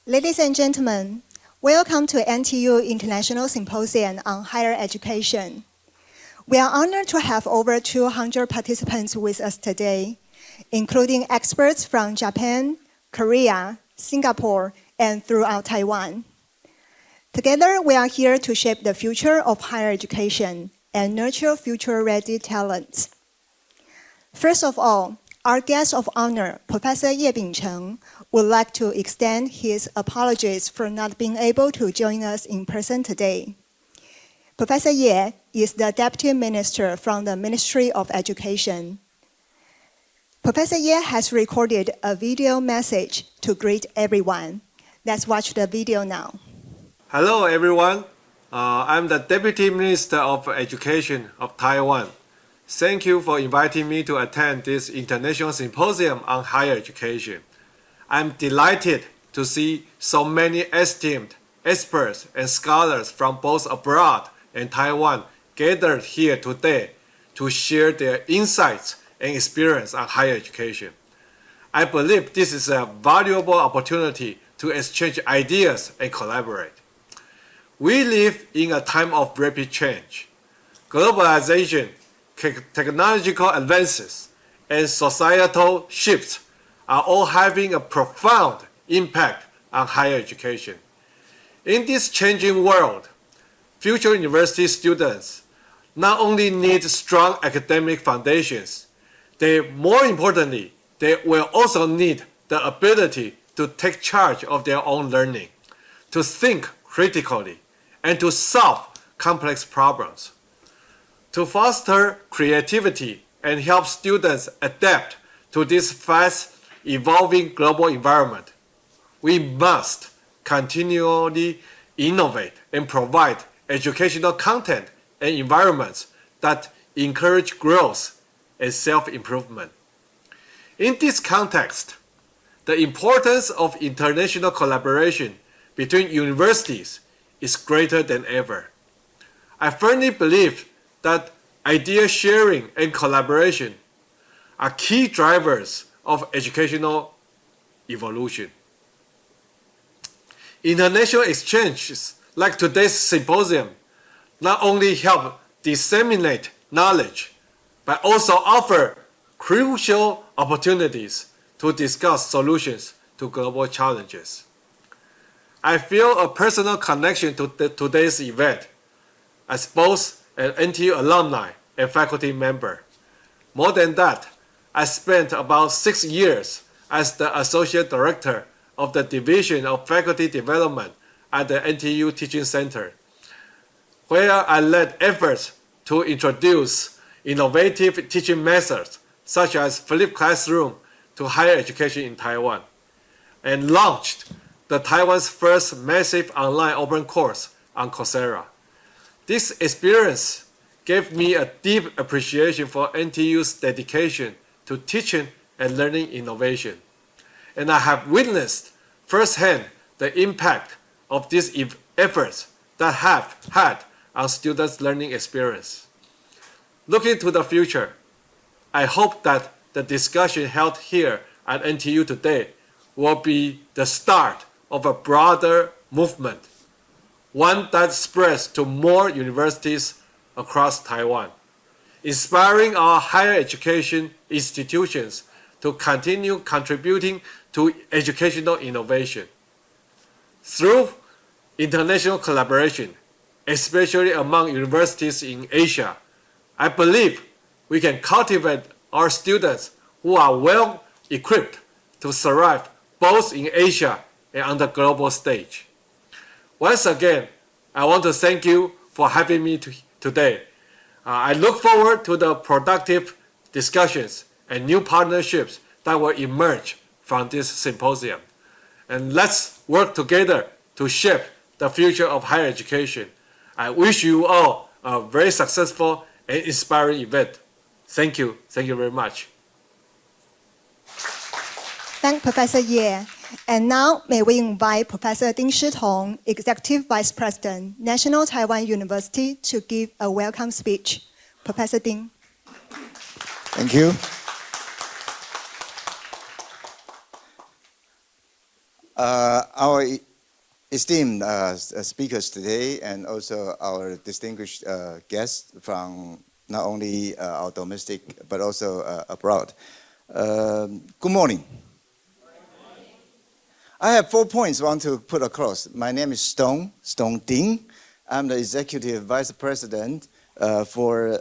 Ladies and gentlemen, welcome to NTU International Symposium on Higher Education. We are honored to have over 200 participants with us today, including experts from Japan, Korea, Singapore, and throughout Taiwan. Together, we are here to shape the future of higher education and nurture future-ready talents. First of all, our guest of honor, Professor Ye Bingcheng, would like to extend his apologies for not being able to join us in person today. Professor Ye is the Deputy Minister from the Ministry of Education. Professor Ye has recorded a video message to greet everyone. Let's watch the video now. Hello everyone, I'm the Deputy Minister of Education of Taiwan. Thank you for inviting me to attend this International Symposium on Higher Education. I'm delighted to see so many esteemed experts and scholars from both abroad and Taiwan gathered here today to share their insights and experience on higher education. I believe this is a valuable opportunity to exchange ideas and collaborate. We live in a time of rapid change. Globalization, technological advances, and societal shifts are all having a profound impact on higher education. In this changing world, future university students not only need strong academic foundations, more importantly, they will also need the ability to take charge of their own learning, to think critically, and to solve complex problems. To foster creativity and help students adapt to this fast-evolving global environment, we must continually innovate and provide educational content and environments that encourage growth and self-improvement. In this context, the importance of international collaboration between universities is greater than ever. I firmly believe that idea sharing and collaboration are key drivers of educational evolution. International exchanges like today's symposium not only help disseminate knowledge, but also offer crucial opportunities to discuss solutions to global challenges. I feel a personal connection to today's event as both an NTU alumni and faculty member. More than that, I spent about 6 years as the Associate Director of the Division of Faculty Development at the NTU Teaching Center, where I led efforts to introduce innovative teaching methods such as flipped classroom to higher education in Taiwan, and launched Taiwan's first massive online open course on Coursera. This experience gave me a deep appreciation for NTU's dedication to teaching and learning innovation, and I have witnessed firsthand the impact of these efforts that have had on students' learning experience. Looking to the future, I hope that the discussion held here at NTU today will be the start of a broader movement, one that spreads to more universities across Taiwan, inspiring our higher education institutions to continue contributing to educational innovation. Through international collaboration, especially among universities in Asia, I believe we can cultivate our students who are well equipped to thrive both in Asia and on the global stage. Once again, I want to thank you for having me today. I look forward to the productive discussions and new partnerships that will emerge from this symposium. And let's work together to shape the future of higher education. I wish you all a very successful and inspiring event. Thank you. Thank you very much. Thank Professor Ye. And now, may we invite Professor丁诗同, Executive Vice President, National Taiwan University, to give a welcome speech. Professor Ding. Thank you. Our esteemed speakers today, and also our distinguished guests from not only our domestic but also abroad. Good morning. I have 4 points I want to put across. My name is Stone Ding. I'm the Executive Vice President for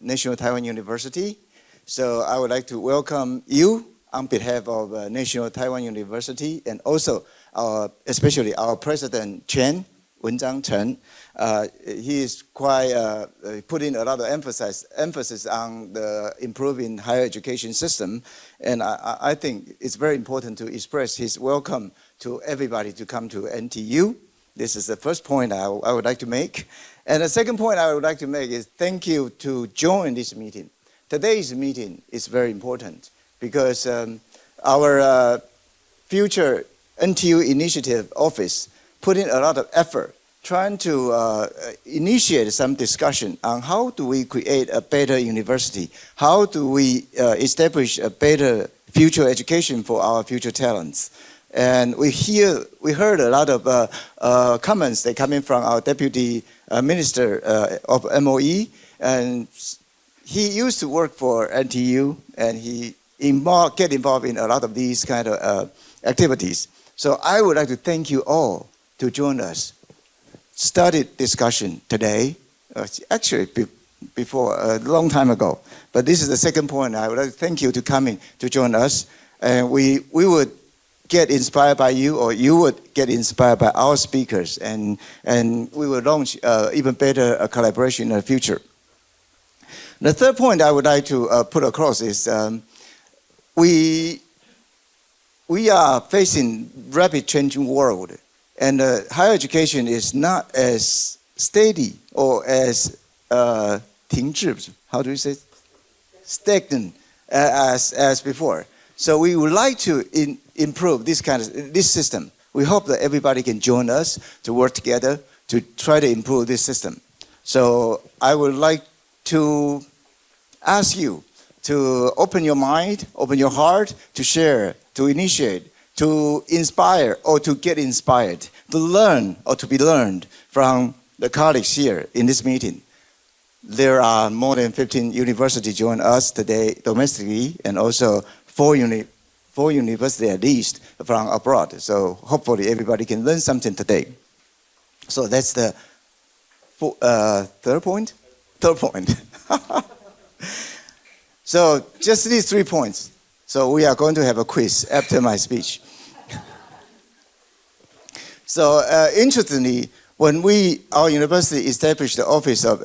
National Taiwan University. So I would like to welcome you on behalf of National Taiwan University, and also especially our President Chen, Chen. He is quite putting a lot of emphasis on the improving higher education system, and I think it's very important to express his welcome to everybody to come to NTU. This is the first point I would like to make. And the second point I would like to make is thank you to join this meeting. Today's meeting is very important because our future NTU initiative office put in a lot of effort trying to initiate some discussion on how do we create a better university, how do we establish a better future education for our future talents. And we heard a lot of comments that coming from our Deputy Minister of MOE, and he used to work for NTU, and he get involved in a lot of these kind of activities. So I would like to thank you all to join us. Started discussion today, actually before a long time ago. But this is the second point. I would like to thank you to coming to join us. And we would get inspired by you, or you would get inspired by our speakers, and we will launch even better collaboration in the future. The third point I would like to put across is we are facing rapid changing world, and higher education is not as steady or as 停滞, how do you say, stagnant as before. So we would like to improve this system. We hope that everybody can join us to work together to try to improve this system. So I would like to ask you to open your mind, open your heart, to share, to initiate, to inspire or to get inspired, to learn or to be learned from the colleagues here in this meeting. There are more than 15 universities join us today domestically, and also four universities at least from abroad. So hopefully everybody can learn something today. So that's the third point? Third point. So just these 3 points. So we are going to have a quiz after my speech. So interestingly, when our university established the Office of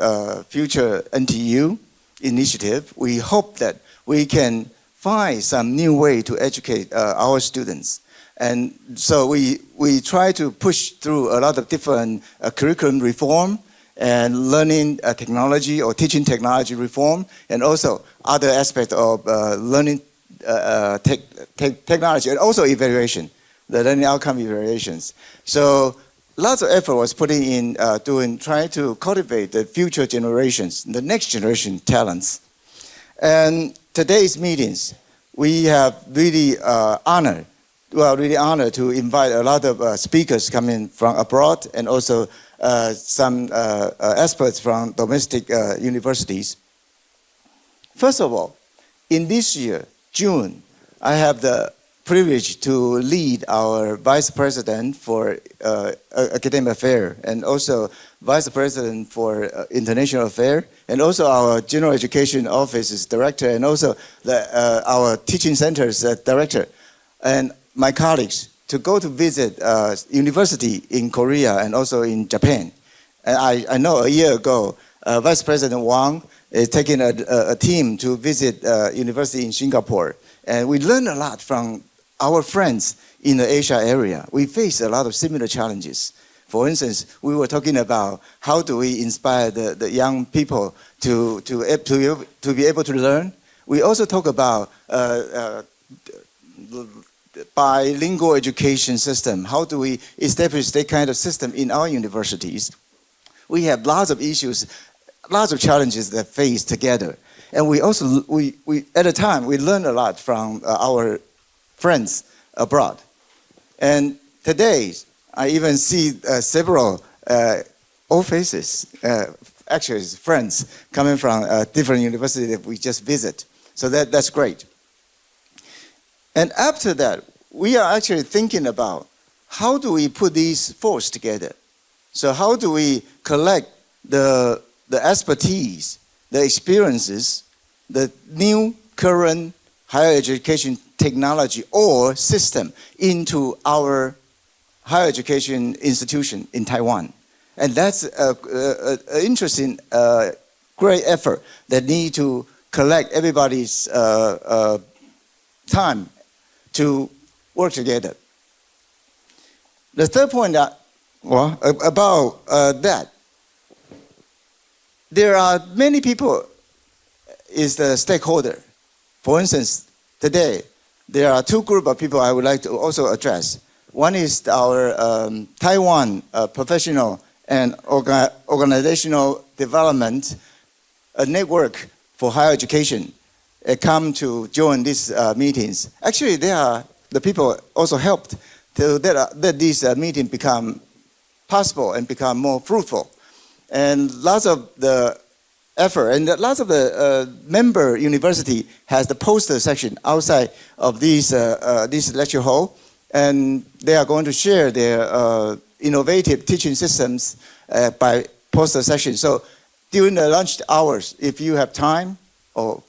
Future NTU Initiative, we hope that we can find some new way to educate our students. And so we try to push through a lot of different curriculum reform and learning technology or teaching technology reform, and also other aspects of learning technology, and also evaluation, the learning outcome evaluations. So lots of effort was put in trying to cultivate the future generations, the next generation talents. And today's meetings, we have really honored to invite a lot of speakers coming from abroad, and also some experts from domestic universities. First of all, in this year, June, I have the privilege to lead our Vice President for Academic Affairs, and also Vice President for International Affairs, and also our General Education Office's Director, and also our Teaching Center's Director, and my colleagues, to go to visit university in Korea and also in Japan. And I know a year ago, Vice President Wang is taking a team to visit university in Singapore. And we learned a lot from our friends in the Asia area. We face a lot of similar challenges. For instance, we were talking about how do we inspire the young people to be able to learn. We also talk about bilingual education system. How do we establish that kind of system in our universities? We have lots of issues, lots of challenges that face together. And we also, at a time, we learn a lot from our friends abroad. And today, I even see several old faces, actually friends coming from different universities that we just visit. So that's great. And after that, we are actually thinking about how do we put these forces together? So how do we collect the expertise, the experiences, the new current higher education technology or system into our higher education institution in Taiwan? And that's an interesting, great effort that need to collect everybody's time to work together. The third point about that, there are many people is the stakeholder. For instance, today, there are two groups of people I would like to also address. One is our Taiwan professional and organizational development network for higher education come to join these meetings. Actually, the people also helped to let these meetings become possible and become more fruitful. And lots of the effort and lots of the member university has the poster section outside of this lecture hall, and they are going to share their innovative teaching systems by poster section. So during the lunch hours, if you have time,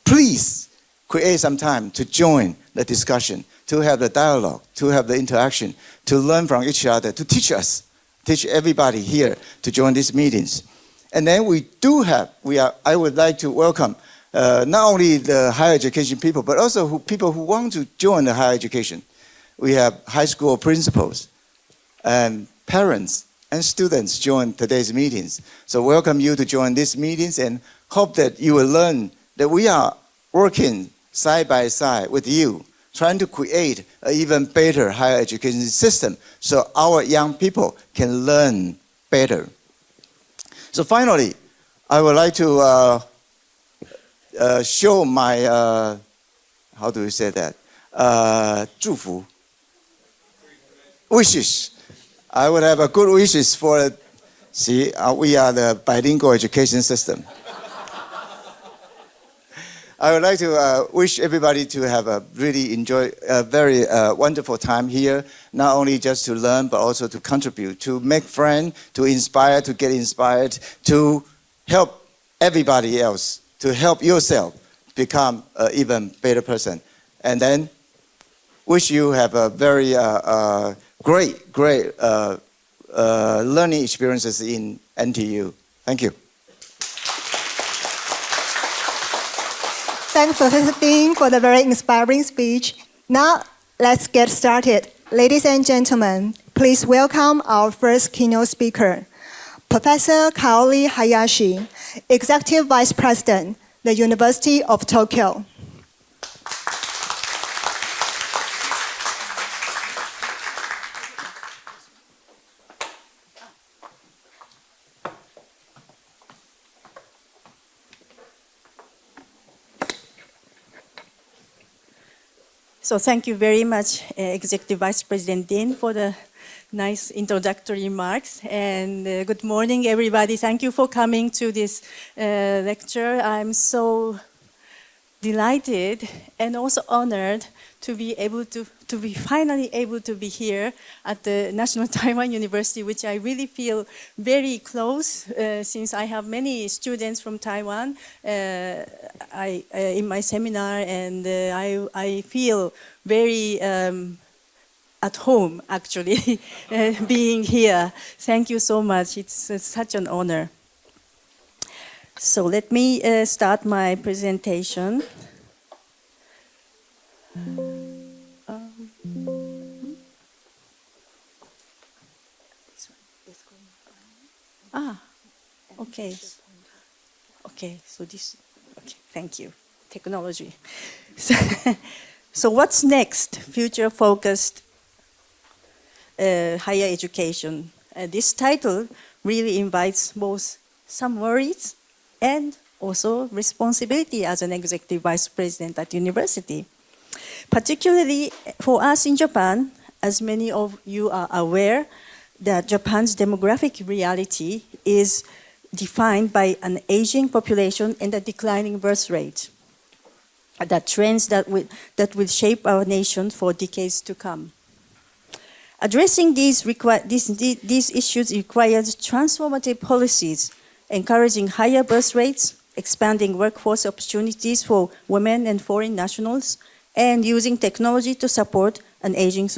please create some time to join the discussion, to have the dialogue, to have the interaction, to learn from each other, to teach everybody here to join these meetings. And then I would like to welcome not only the higher education people, but also people who want to join the higher education. We have high school principals and parents and students join today's meetings. So welcome you to join these meetings and hope that you will learn that we are working side by side with you, trying to create an even better higher education system so our young people can learn better. So finally, I would like to show my, how do we say that? 祝福 wishes. I would have a good wishes for, we are the bilingual education system. I would like to wish everybody to have a very wonderful time here, not only just to learn, but also to contribute, to make friends, to inspire, to get inspired, to help everybody else, to help yourself become an even better person. And then wish you have a very great learning experiences in NTU. Thank you. Thanks, Professor Ding, for the very inspiring speech. Now, let's get started. Ladies and gentlemen, please welcome our first keynote speaker, Professor Kaori Hayashi, Executive Vice President, the University of Tokyo. So thank you very much, Executive Vice President Dean, for the nice introductory remarks. And good morning, everybody. Thank you for coming to this lecture. I'm so delighted and also honored to be finally able to be here at the National Taiwan University, which I really feel very close since I have many students from Taiwan in my seminar, and I feel very at home, actually, being here. Thank you so much. It's such an honor. So let me start my presentation. Okay. Okay, so this, okay, thank you. Technology. So what's next? Future-focused higher education. This title really invites both some worries and also responsibility as an executive vice president at university. Particularly for us in Japan, as many of you are aware, that Japan's demographic reality is defined by an aging population and a declining birth rate. The trends that will shape our nation for decades to come. Addressing these issues requires transformative policies, encouraging higher birth rates, expanding workforce opportunities for women and foreign nationals, and using technology to support an aging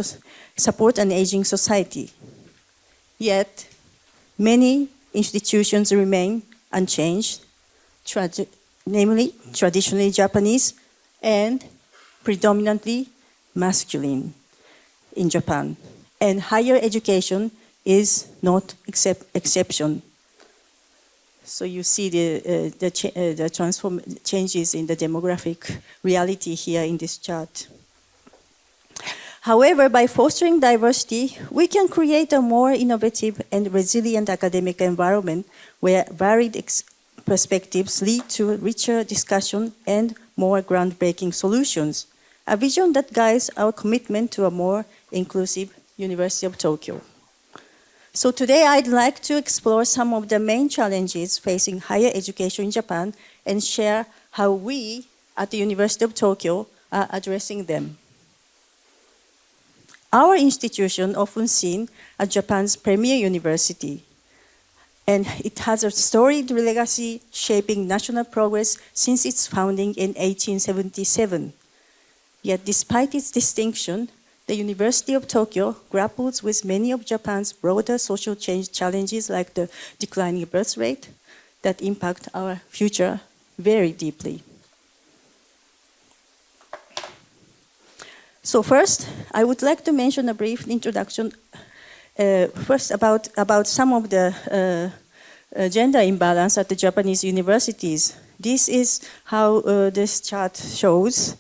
society. Yet, many institutions remain unchanged, namely traditionally Japanese and predominantly masculine in Japan. And higher education is not exception. So you see the changes in the demographic reality here in this chart. However, by fostering diversity, we can create a more innovative and resilient academic environment where varied perspectives lead to richer discussion and more groundbreaking solutions, a vision that guides our commitment to a more inclusive University of Tokyo. So today I'd like to explore some of the main challenges facing higher education in Japan and share how we at the University of Tokyo are addressing them. Our institution, often seen as Japan's premier university, and it has a storied legacy shaping national progress since its founding in 1877. Yet despite its distinction, the University of Tokyo grapples with many of Japan's broader social change challenges like the declining birth rate that impact our future very deeply. So first, I would like to mention a brief introduction first about some of the gender imbalance at the Japanese universities. This is how this chart shows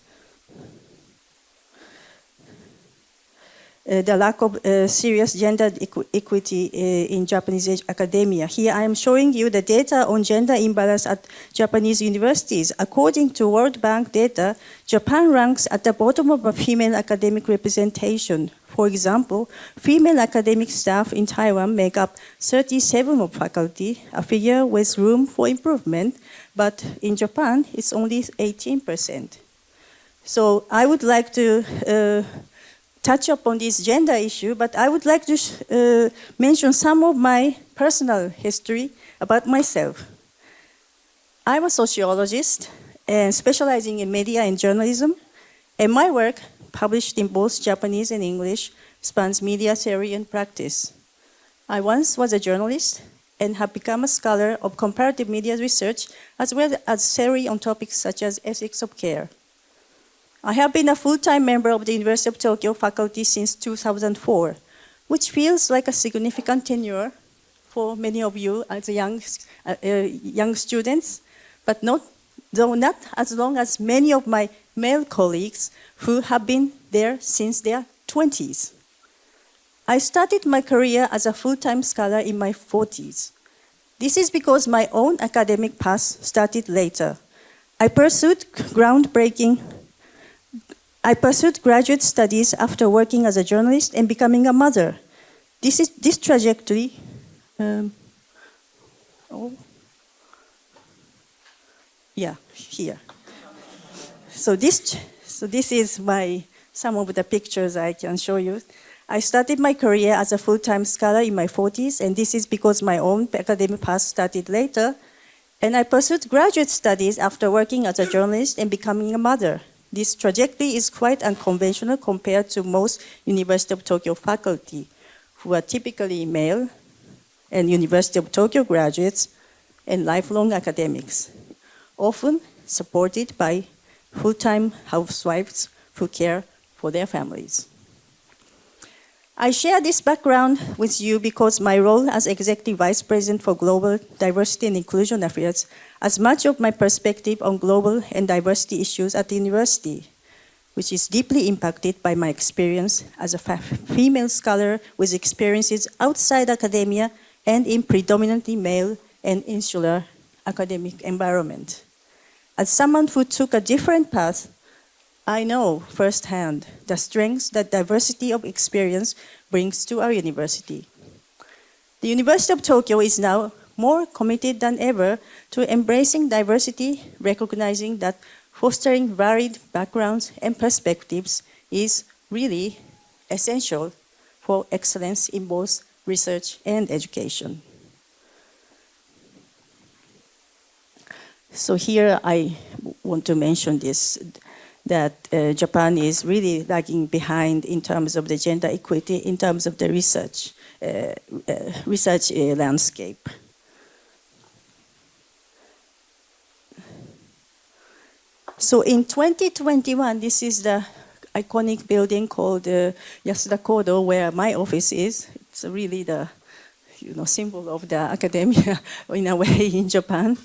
the lack of serious gender equity in Japanese academia. Here I am showing you the data on gender imbalance at Japanese universities. According to World Bank data, Japan ranks at the bottom of female academic representation. For example, female academic staff in Taiwan make up 37% of faculty, a figure with room for improvement, but in Japan it's only 18%. So I would like to touch upon this gender issue, but I would like to mention some of my personal history about myself. I'm a sociologist and specializing in media and journalism, and my work, published in both Japanese and English, spans media theory and practice. I once was a journalist and have become a scholar of comparative media research as well as theory on topics such as ethics of care. I have been a full-time member of the University of Tokyo faculty since 2004, which feels like a significant tenure for many of you as young students, but though not as long as many of my male colleagues who have been there since their 20s. I started my career as a full-time scholar in my 40s. This is because my own academic path started later. I pursued graduate studies after working as a journalist and becoming a mother. This trajectory. Here. So this is some of the pictures I can show you. I started my career as a full-time scholar in my 40s, and this is because my own academic path started later. And I pursued graduate studies after working as a journalist and becoming a mother. This trajectory is quite unconventional compared to most University of Tokyo faculty, who are typically male and University of Tokyo graduates and lifelong academics, often supported by full-time housewives who care for their families. I share this background with you because my role as Executive Vice President for Global Diversity and Inclusion Affairs has much of my perspective on global and diversity issues at the university, which is deeply impacted by my experience as a female scholar with experiences outside academia and in predominantly male and insular academic environment. As someone who took a different path, I know firsthand the strengths that diversity of experience brings to our university. The University of Tokyo is now more committed than ever to embracing diversity, recognizing that fostering varied backgrounds and perspectives is really essential for excellence in both research and education. So here I want to mention this, that Japan is really lagging behind in terms of the gender equity, in terms of the research landscape. So in 2021, this is the iconic building called Yasuda Kodo, where my office is. It's really the symbol of the academia in a way in Japan.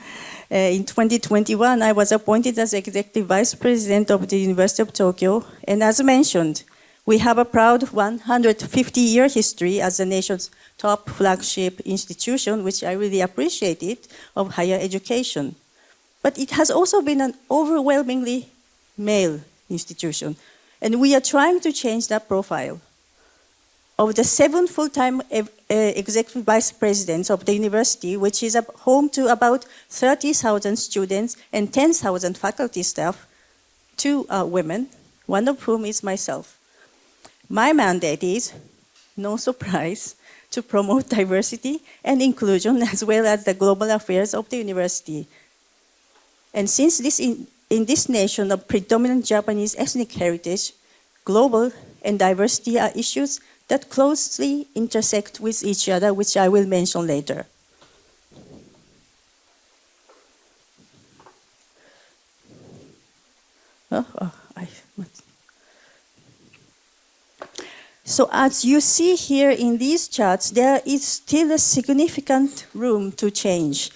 In 2021, I was appointed as Executive Vice President of the University of Tokyo. And as mentioned, we have a proud 150-year history as the nation's top flagship institution, which I really appreciated, of higher education. But it has also been an overwhelmingly male institution. And we are trying to change that profile. Of the 7 full-time executive vice presidents of the university, which is home to about 30,000 students and 10,000 faculty staff, 2 are women, one of whom is myself. My mandate is, no surprise, to promote diversity and inclusion as well as the global affairs of the university. And since in this nation of predominant Japanese ethnic heritage, global and diversity are issues that closely intersect with each other, which I will mention later. So as you see here in these charts, there is still a significant room to change.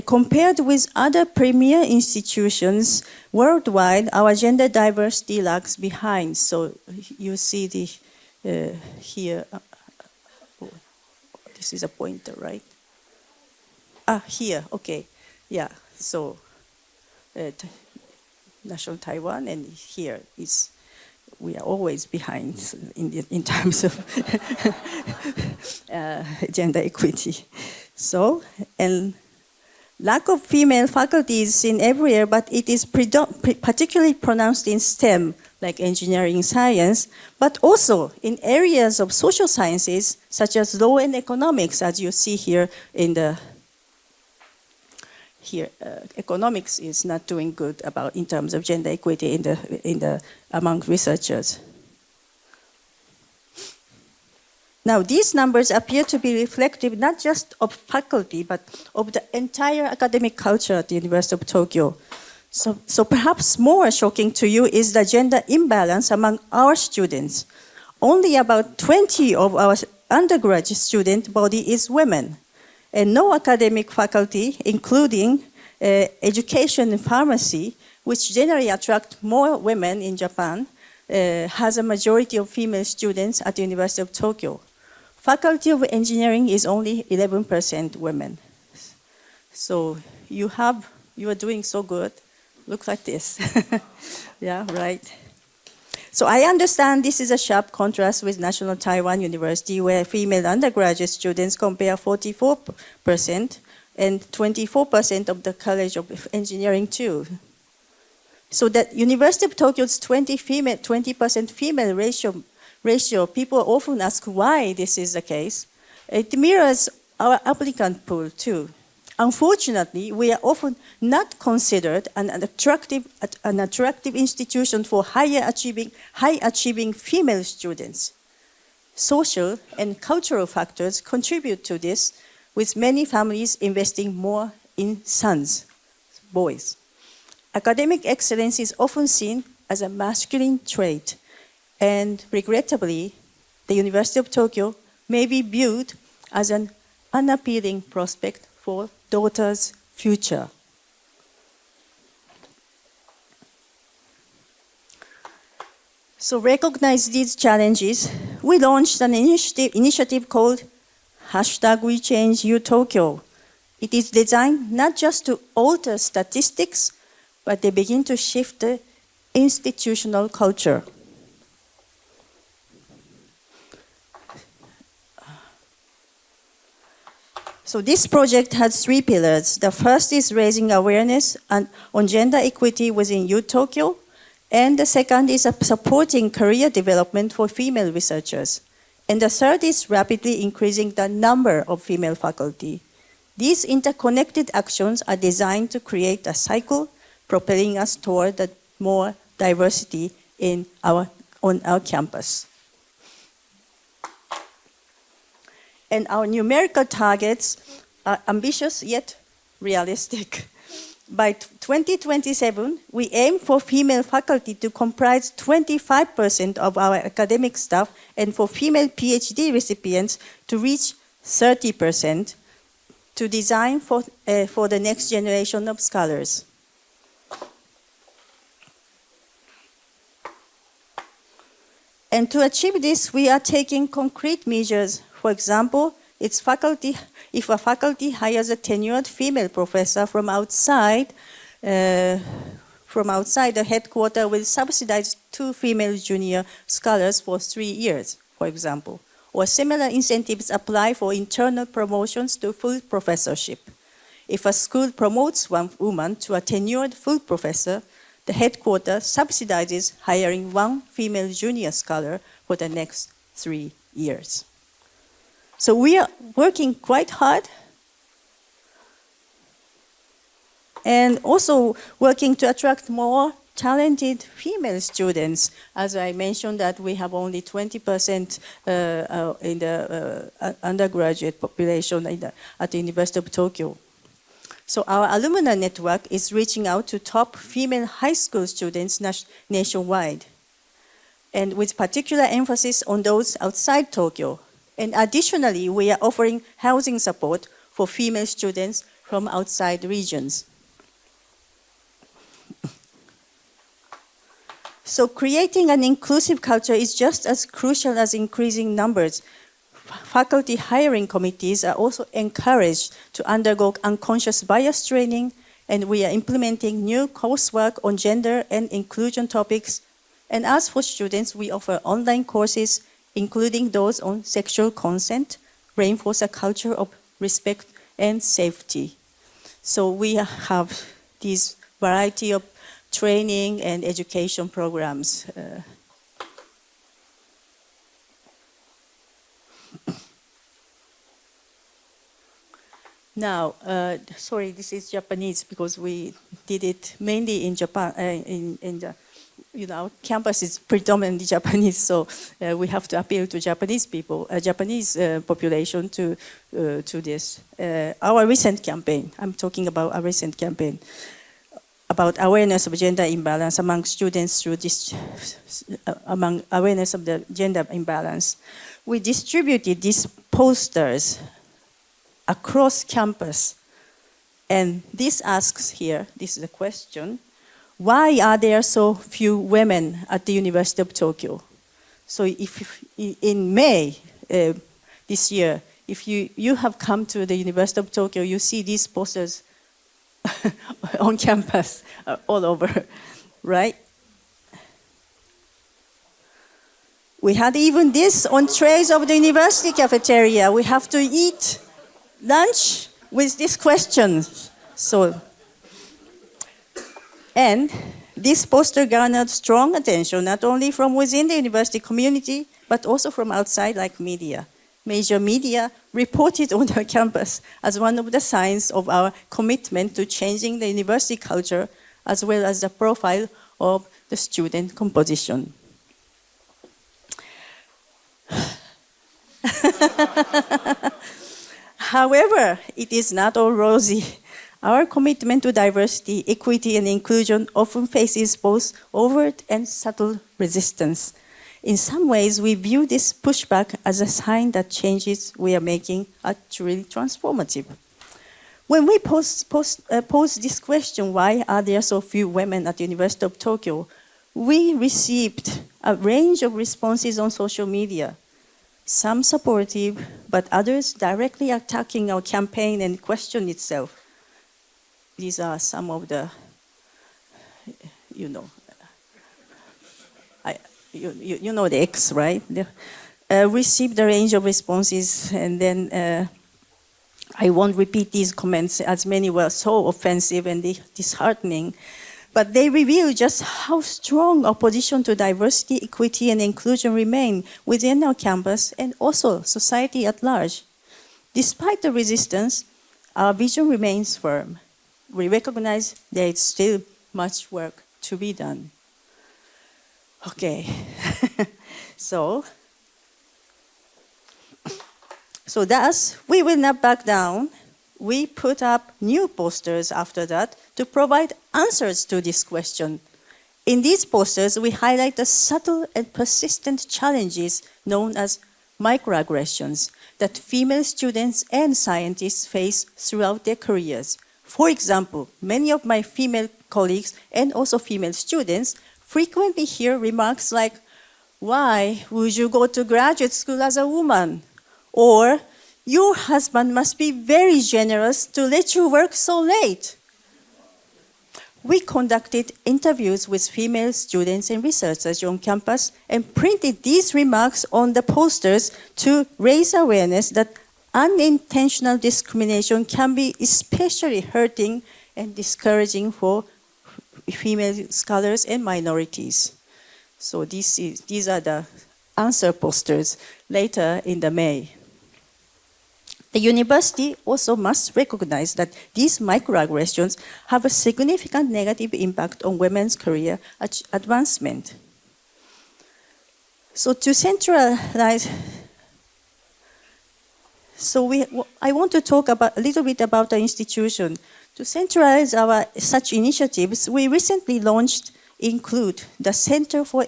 Compared with other premier institutions worldwide, our gender diversity lags behind. So you see here, this is a pointer, right? Here, okay. Yeah, so National Taiwan, and here is, we are always behind in terms of gender equity. So, and lack of female faculty is seen everywhere, but it is particularly pronounced in STEM, like engineering, science, but also in areas of social sciences, such as law and economics, as you see here in the economics is not doing good in terms of gender equity among researchers. Now, these numbers appear to be reflective not just of faculty, but of the entire academic culture at the University of Tokyo. So perhaps more shocking to you is the gender imbalance among our students. Only about 20 of our undergraduate student body is women. And no academic faculty, including education and pharmacy, which generally attract more women in Japan, has a majority of female students at the University of Tokyo. Faculty of engineering is only 11% women. So you are doing so good. Look like this. Yeah, right. So I understand this is a sharp contrast with National Taiwan University, where female undergraduate students compare 44% and 24% of the College of Engineering too. So that University of Tokyo's 20% female ratio, people often ask why this is the case. It mirrors our applicant pool too. Unfortunately, we are often not considered an attractive institution for high achieving female students. Social and cultural factors contribute to this, with many families investing more in sons, boys. Academic excellence is often seen as a masculine trait, and regrettably, the University of Tokyo may be viewed as an unappealing prospect for daughters' future. So recognize these challenges. We launched an initiative called #WeChangeUTokyo. It is designed not just to alter statistics, but they begin to shift the institutional culture. So this project has 3 pillars. The first is raising awareness on gender equity within U Tokyo, and the second is supporting career development for female researchers. And the third is rapidly increasing the number of female faculty. These interconnected actions are designed to create a cycle propelling us toward more diversity on our campus. And our numerical targets are ambitious yet realistic. By 2027, we aim for female faculty to comprise 25% of our academic staff and for female PhD recipients to reach 30% to design for the next generation of scholars. And to achieve this, we are taking concrete measures. For example, if a faculty hires a tenured female professor from outside, the headquarters will subsidize 2 female junior scholars for 3 years, for example. Or similar incentives apply for internal promotions to full professorship. If a school promotes one woman to a tenured full professor, the headquarters subsidizes hiring 1 female junior scholar for the next 3 years. So we are working quite hard and also working to attract more talented female students. As I mentioned that we have only 20% in the undergraduate population at the University of Tokyo. So our alumni network is reaching out to top female high school students nationwide, and with particular emphasis on those outside Tokyo. And additionally, we are offering housing support for female students from outside regions. So creating an inclusive culture is just as crucial as increasing numbers. Faculty hiring committees are also encouraged to undergo unconscious bias training, and we are implementing new coursework on gender and inclusion topics. And as for students, we offer online courses, including those on sexual consent, reinforce a culture of respect and safety. So we have this variety of training and education programs. Now, sorry, this is Japanese because we did it mainly in Japan. Our campus is predominantly Japanese, so we have to appeal to Japanese people, Japanese population to this. Our recent campaign, I'm talking about a recent campaign about awareness of gender imbalance among students through this, among awareness of the gender imbalance. We distributed these posters across campus, and this asks here, this is a question, why are there so few women at the University of Tokyo? So if in May this year, if you have come to the University of Tokyo, you see these posters on campus all over, right? We had even this on trays of the university cafeteria. We have to eat lunch with this question. So, and this poster garnered strong attention, not only from within the university community, but also from outside, like media. Major media reported on our campus as one of the signs of our commitment to changing the university culture, as well as the profile of the student composition. However, it is not all rosy. Our commitment to diversity, equity, and inclusion often faces both overt and subtle resistance. In some ways, we view this pushback as a sign that changes we are making are truly transformative. When we pose this question, why are there so few women at the University of Tokyo, we received a range of responses on social media. Some supportive, but others directly attacking our campaign and question itself. These are some of the, you know the X, right? Received a range of responses, and then I won't repeat these comments as many were so offensive and disheartening, but they reveal just how strong opposition to diversity, equity, and inclusion remain within our campus and also society at large. Despite the resistance, our vision remains firm. We recognize there is still much work to be done. Okay, so thus, we will not back down. We put up new posters after that to provide answers to this question. In these posters, we highlight the subtle and persistent challenges known as microaggressions that female students and scientists face throughout their careers. For example, many of my female colleagues and also female students frequently hear remarks like, "Why would you go to graduate school as a woman?" Or, "Your husband must be very generous to let you work so late." We conducted interviews with female students and researchers on campus and printed these remarks on the posters to raise awareness that unintentional discrimination can be especially hurting and discouraging for female scholars and minorities. So these are the answer posters later in the May. The university also must recognize that these microaggressions have a significant negative impact on women's career advancement. So to centralize, I want to talk a little bit about the institution. To centralize our such initiatives, we recently launched INCLUDE, the Center for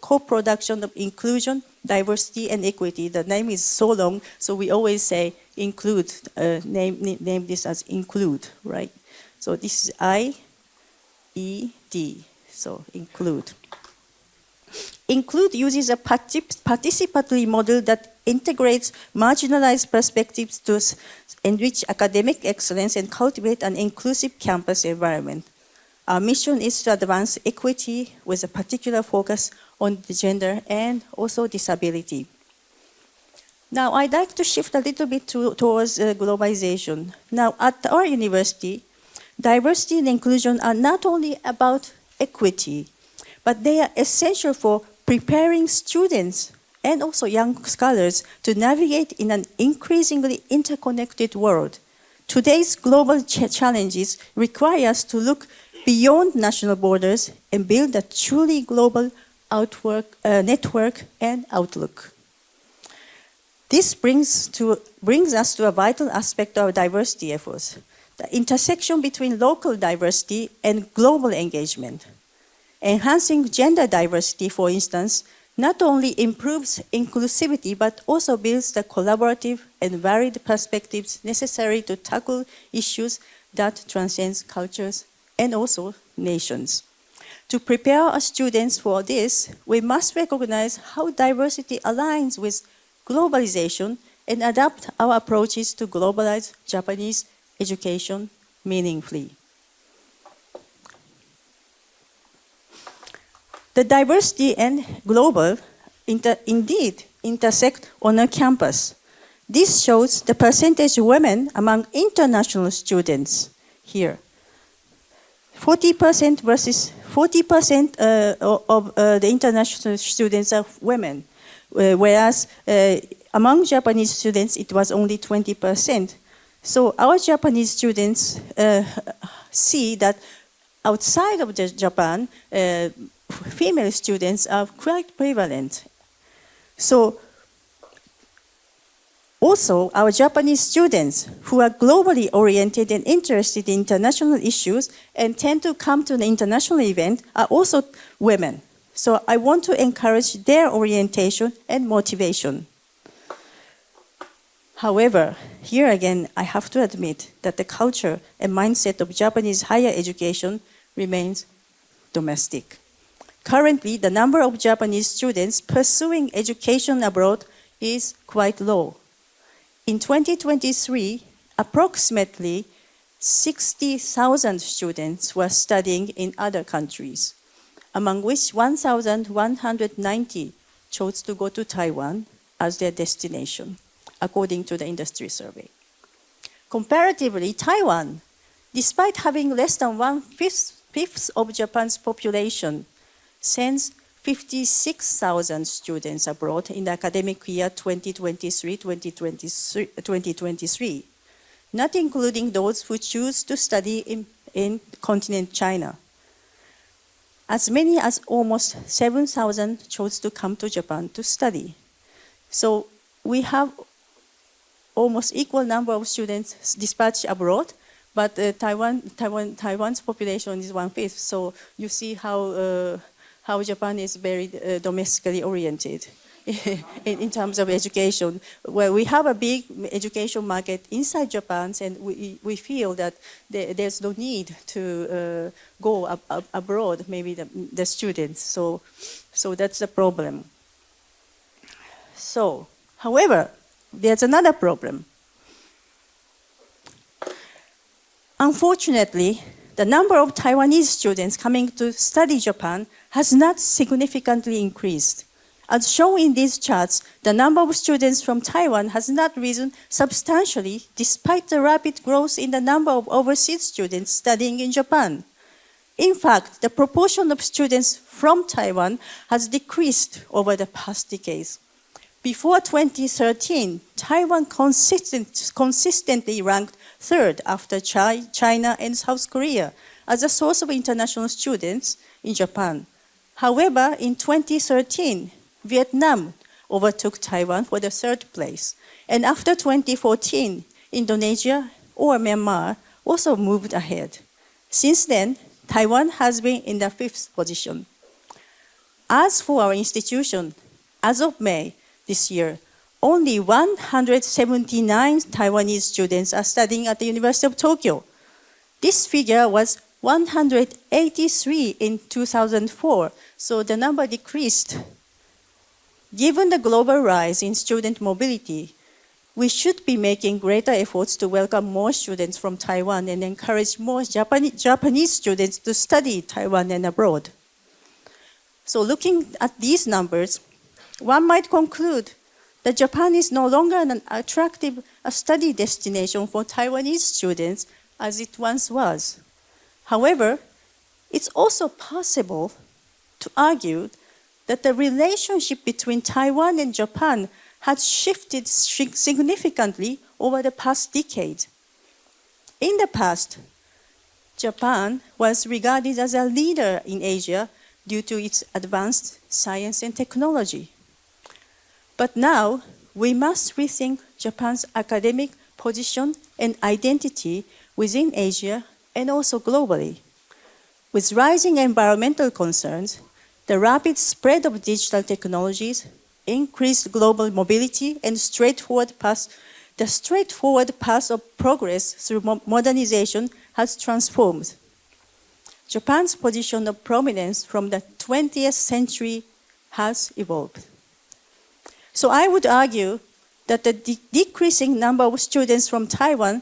Co-Production of Inclusion, Diversity, and Equity. The name is so long, so we always say INCLUDE, name this as INCLUDE, right? So this is I-E-D, so INCLUDE. INCLUDE uses a participatory model that integrates marginalized perspectives to enrich academic excellence and cultivate an inclusive campus environment. Our mission is to advance equity with a particular focus on the gender and also disability. Now, I'd like to shift a little bit towards globalization. Now, at our university, diversity and inclusion are not only about equity, but they are essential for preparing students and also young scholars to navigate in an increasingly interconnected world. Today's global challenges require us to look beyond national borders and build a truly global network and outlook. This brings us to a vital aspect of our diversity efforts, the intersection between local diversity and global engagement. Enhancing gender diversity, for instance, not only improves inclusivity, but also builds the collaborative and varied perspectives necessary to tackle issues that transcend cultures and also nations. To prepare our students for this, we must recognize how diversity aligns with globalization and adapt our approaches to globalize Japanese education meaningfully. The diversity and global indeed intersect on a campus. This shows the percentage of women among international students here. 40% versus 40% of the international students are women, whereas among Japanese students it was only 20%. So our Japanese students see that outside of Japan, female students are quite prevalent. So also, our Japanese students who are globally oriented and interested in international issues and tend to come to the international event are also women. So I want to encourage their orientation and motivation. However, here again, I have to admit that the culture and mindset of Japanese higher education remains domestic. Currently, the number of Japanese students pursuing education abroad is quite low. In 2023, approximately 60,000 students were studying in other countries. among which 1,190 chose to go to Taiwan as their destination, according to the industry survey. Comparatively, Taiwan, despite having less than one-fifth of Japan's population, sends 56,000 students abroad in the academic year 2023, not including those who choose to study in continent China. As many as almost 7,000 chose to come to Japan to study. So we have almost equal number of students dispatched abroad, but Taiwan's population is one-fifth. So you see how Japan is very domestically oriented in terms of education, where we have a big education market inside Japan, and we feel that there's no need to go abroad, maybe the students. So that's the problem. So, however, there's another problem. Unfortunately, the number of Taiwanese students coming to study Japan has not significantly increased. As shown in these charts, the number of students from Taiwan has not risen substantially despite the rapid growth in the number of overseas students studying in Japan. In fact, the proportion of students from Taiwan has decreased over the past decades. Before 2013, Taiwan consistently ranked third after China and South Korea as a source of international students in Japan. However, in 2013, Vietnam overtook Taiwan for the third place. And after 2014, Indonesia or Myanmar also moved ahead. Since then, Taiwan has been in the fifth position. As for our institution, as of May this year, only 179 Taiwanese students are studying at the University of Tokyo. This figure was 183 in 2004, so the number decreased. Given the global rise in student mobility, we should be making greater efforts to welcome more students from Taiwan and encourage more Japanese students to study Taiwan and abroad. So looking at these numbers, one might conclude that Japan is no longer an attractive study destination for Taiwanese students as it once was. However, it's also possible to argue that the relationship between Taiwan and Japan has shifted significantly over the past decade. In the past, Japan was regarded as a leader in Asia due to its advanced science and technology. But now, we must rethink Japan's academic position and identity within Asia and also globally. With rising environmental concerns, the rapid spread of digital technologies, increased global mobility, and the straightforward path of progress through modernization has transformed. Japan's position of prominence from the 20th century has evolved. So I would argue that the decreasing number of students from Taiwan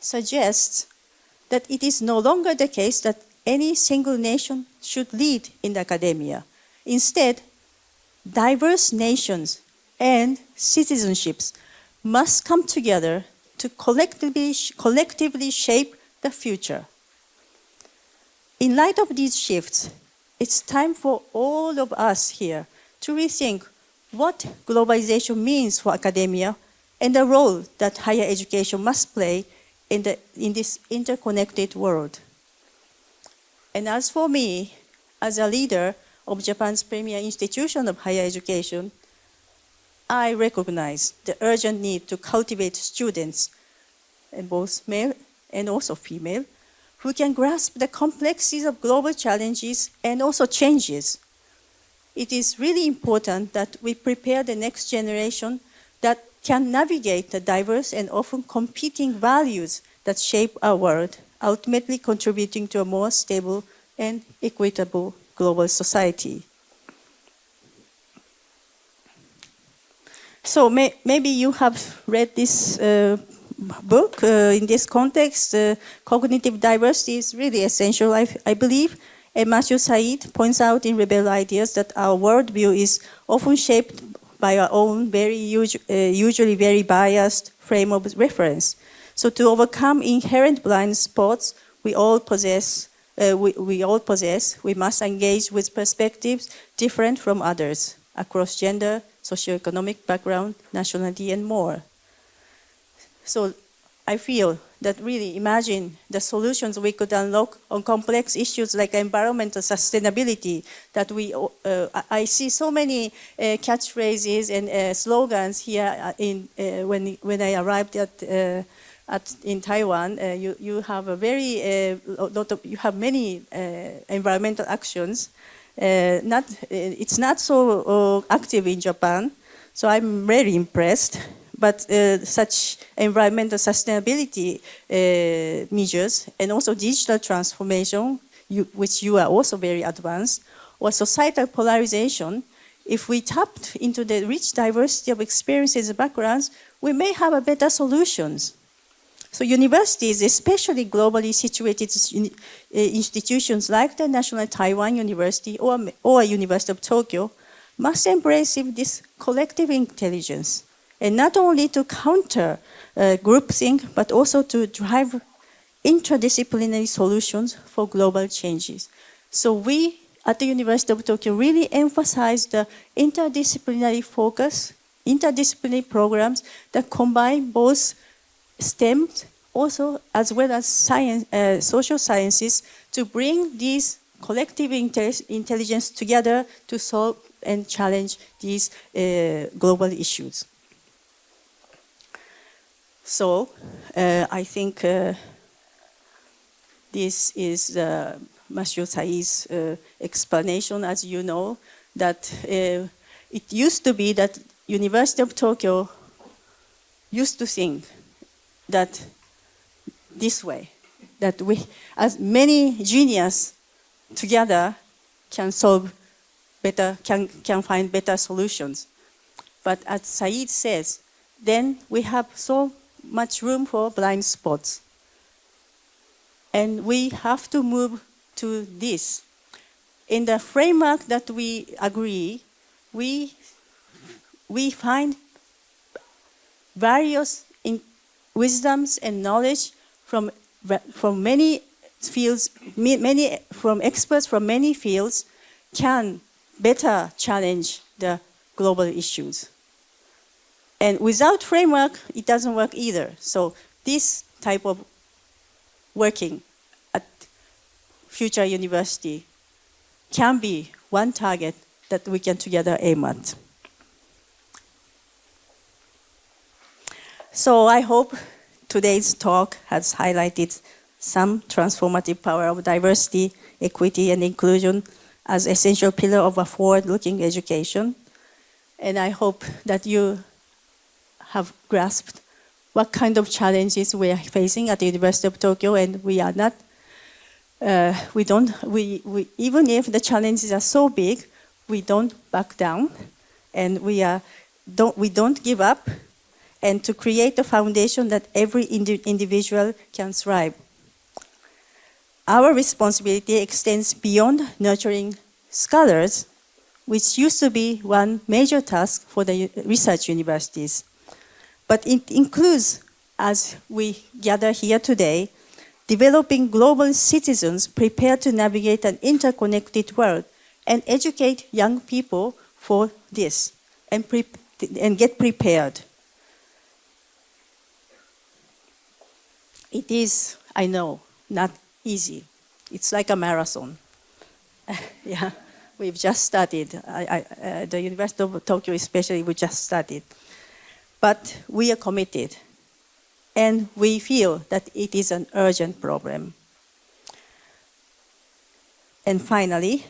suggests that it is no longer the case that any single nation should lead in academia. Instead, diverse nations and citizenships must come together to collectively shape the future. In light of these shifts, it's time for all of us here to rethink what globalization means for academia and the role that higher education must play in this interconnected world. And as for me, as a leader of Japan's premier institution of higher education, I recognize the urgent need to cultivate students, both male and also female, who can grasp the complexities of global challenges and also changes. It is really important that we prepare the next generation that can navigate the diverse and often competing values that shape our world, ultimately contributing to a more stable and equitable global society. So maybe you have read this book. In this context, cognitive diversity is really essential, I believe. And Matthew Said points out in Rebel Ideas that our worldview is often shaped by our own usually very biased frame of reference. So to overcome inherent blind spots we all possess, we must engage with perspectives different from others across gender, socioeconomic background, nationality, and more. So I feel that really imagine the solutions we could unlock on complex issues like environmental sustainability that I see so many catchphrases and slogans here when I arrived in Taiwan. You have a very you have many environmental actions. It's not so active in Japan, so I'm very impressed. But such environmental sustainability measures and also digital transformation, which you are also very advanced, or societal polarization, if we tapped into the rich diversity of experiences and backgrounds, we may have a better solutions. So universities, especially globally situated institutions like the National Taiwan University or University of Tokyo, must embrace this collective intelligence. And not only to counter groupthink, but also to drive interdisciplinary solutions for global changes. So we at the University of Tokyo really emphasize the interdisciplinary focus, interdisciplinary programs that combine both STEM also as well as science, social sciences to bring these collective intelligence together to solve and challenge these global issues. So I think this is Matthew Said's explanation, as you know, that it used to be that University of Tokyo used to think that this way, that we, as many geniuses together, can solve better, can find better solutions. But as Said says, then we have so much room for blind spots. And we have to move to this. In the framework that we agree, we find various wisdoms and knowledge from many fields, from experts from many fields can better challenge the global issues. And without framework, it doesn't work either. So this type of working at future university can be one target that we can together aim at. So I hope today's talk has highlighted some transformative power of diversity, equity, and inclusion as essential pillar of a forward-looking education. And I hope that you have grasped what kind of challenges we are facing at the University of Tokyo, and we are not, even if the challenges are so big, we don't back down, and we don't give up, and to create a foundation that every individual can thrive. Our responsibility extends beyond nurturing scholars, which used to be one major task for the research universities. But it includes, as we gather here today, developing global citizens prepared to navigate an interconnected world and educate young people for this and get prepared. It is, I know, not easy. It's like a marathon. Yeah, we've just started. The University of Tokyo especially, we just started. But we are committed, and we feel that it is an urgent problem. And finally,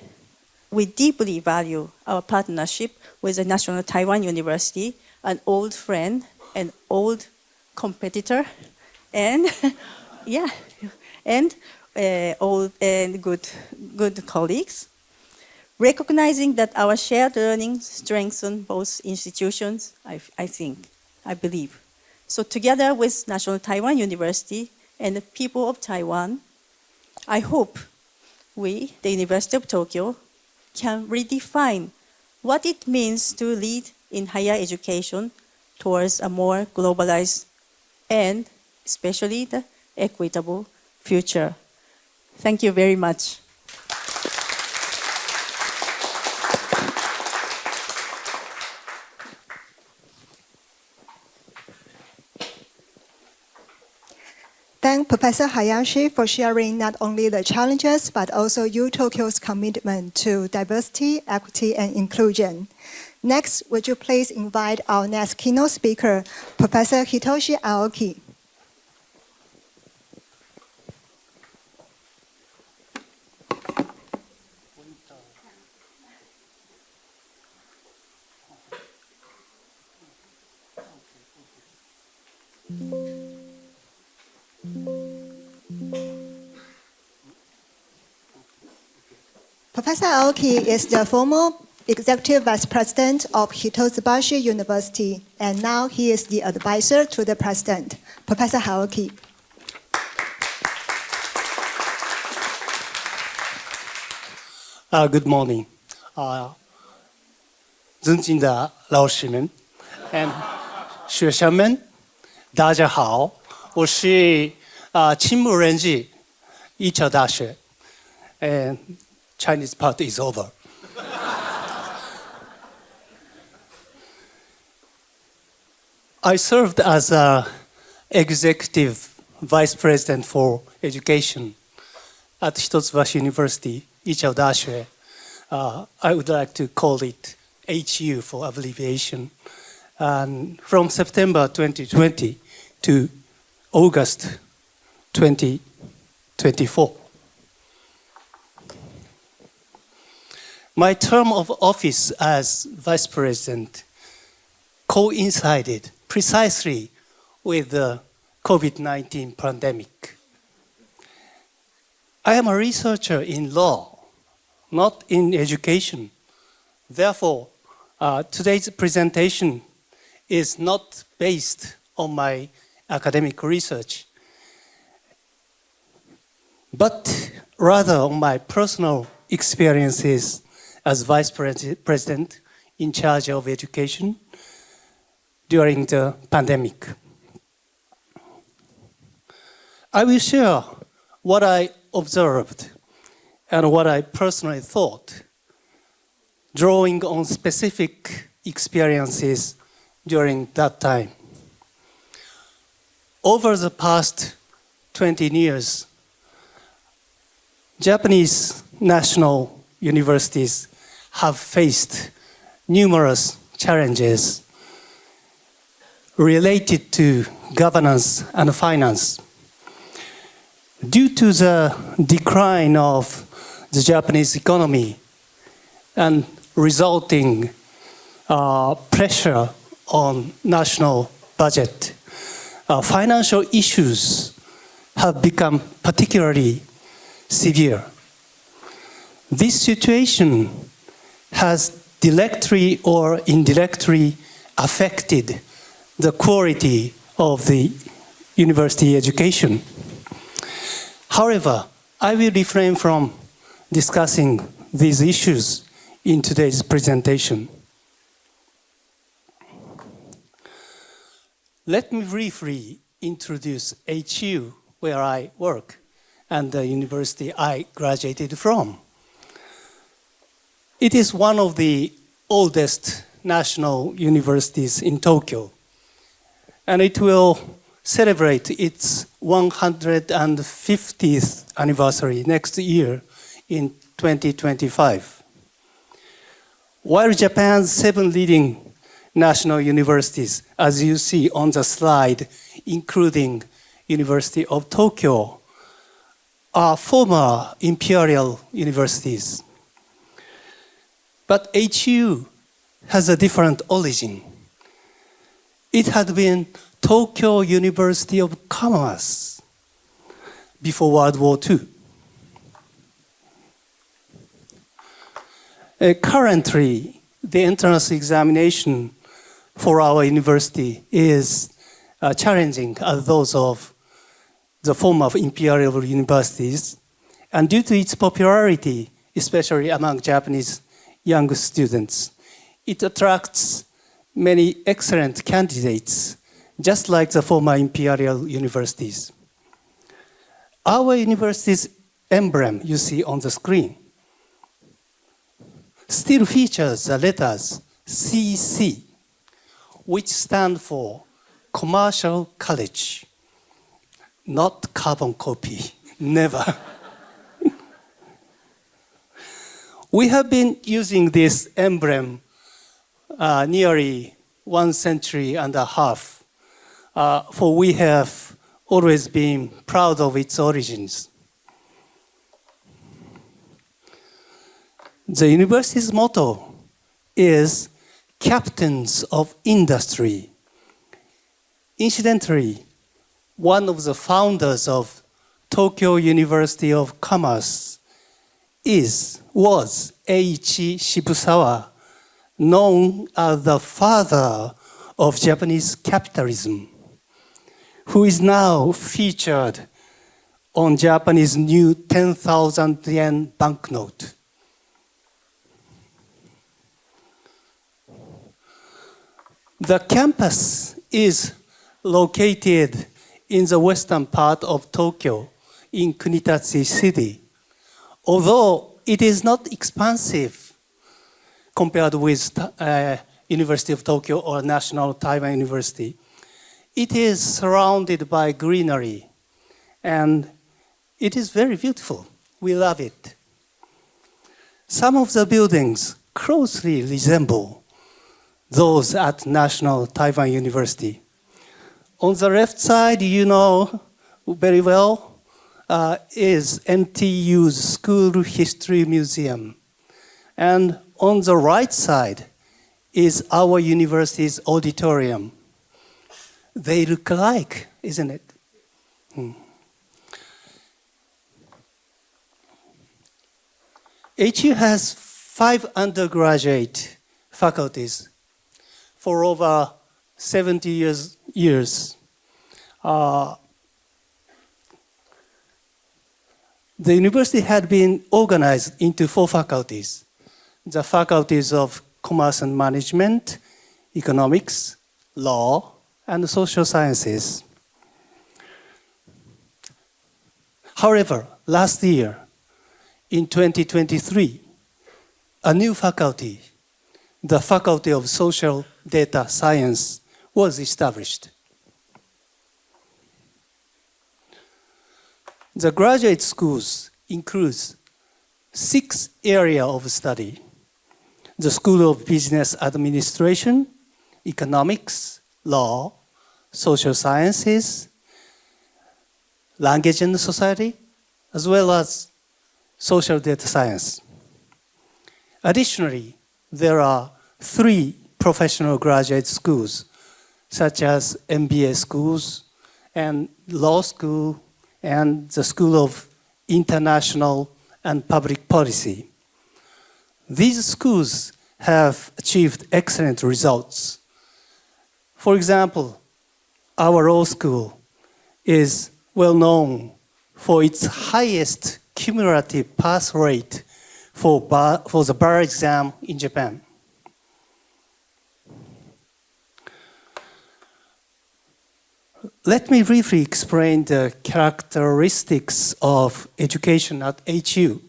we deeply value our partnership with the National Taiwan University, an old friend, an old competitor, and yeah, and old and good colleagues. Recognizing that our shared learning strengthens both institutions, I believe. So together with National Taiwan University and the people of Taiwan, I hope we, the University of Tokyo, can redefine what it means to lead in higher education towards a more globalized and especially the equitable future. Thank you very much. Thank Professor Hayashi for sharing not only the challenges, but also U-Tokyo's commitment to diversity, equity, and inclusion. Next, would you please invite our next keynote speaker, Professor Hitoshi Aoki. Professor Aoki is the former Executive Vice President of Hitotsubashi University, and now he is the advisor to the President. Professor Aoki. Good morning. 尊敬的老师们 and 学生们，大家好，我是青木人志，一桥大学 and Chinese part is over. I served as Executive Vice President for Education at Hitotsubashi University, 一橋大学. I would like to call it HU for abbreviation. And from September 2020 to August 2024. My term of office as Vice President coincided precisely with the COVID-19 pandemic. I am a researcher in law, not in education. Therefore, today's presentation is not based on my academic research, but rather on my personal experiences as Vice President in charge of education during the pandemic. I will share what I observed and what I personally thought, drawing on specific experiences during that time. Over the past 20 years, Japanese national universities have faced numerous challenges related to governance and finance. Due to the decline of the Japanese economy and resulting pressure on national budget, financial issues have become particularly severe. This situation has directly or indirectly affected the quality of the university education. However, I will refrain from discussing these issues in today's presentation. Let me briefly introduce HU, where I work, and the university I graduated from. It is one of the oldest national universities in Tokyo, and it will celebrate its 150th anniversary next year in 2025. While Japan's 7 leading national universities, as you see on the slide, including University of Tokyo, are former imperial universities. But HU has a different origin. It had been Tokyo University of Commerce before World War II. Currently, the entrance examination for our university is challenging as those of the former imperial universities, And due to its popularity, especially among Japanese young students, it attracts many excellent candidates, just like the former imperial universities. Our university's emblem you see on the screen still features the letters CC, which stand for Commercial College, not carbon copy, never. We have been using this emblem nearly 1.5 centuries, for we have always been proud of its origins. The university's motto is Captains of Industry. Incidentally, one of the founders of Tokyo University of Commerce was Eiichi Shibusawa, known as the father of Japanese capitalism, who is now featured on Japanese new 10,000 yen banknote. The campus is located in the western part of Tokyo, in Kunitachi City. Although it is not expansive compared with University of Tokyo or National Taiwan University, it is surrounded by greenery, and it is very beautiful. We love it. Some of the buildings closely resemble those at National Taiwan University. On the left side, you know very well, is NTU's School History Museum. And on the right side is our university's auditorium. They look alike, isn't it? HU has 5 undergraduate faculties for over 70 years. The university had been organized into 4 faculties. The faculties of Commerce and Management, Economics, Law, and Social Sciences. However, last year, in 2023, a new faculty, the Faculty of Social Data Science, was established. The graduate schools includes 6 areas of study: the School of Business Administration, Economics, Law, Social Sciences, Language and Society, as well as Social Data Science. Additionally, there are 3 professional graduate schools, such as MBA schools and law school and the School of International and Public Policy. These schools have achieved excellent results. For example, our law school is well known for its highest cumulative pass rate for the bar exam in Japan. Let me briefly explain the characteristics of education at HU.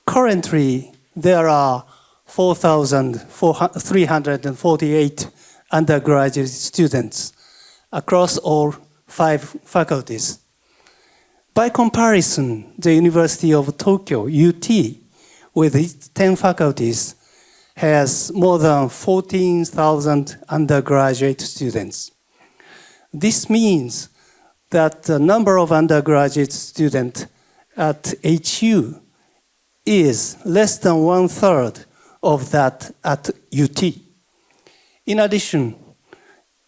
Currently, there are 4,348 undergraduate students across all 5 faculties. By comparison, the University of Tokyo, UT, with its 10 faculties, has more than 14,000 undergraduate students. This means that the number of undergraduate students at HU is less than 1/3 of that at UT. In addition,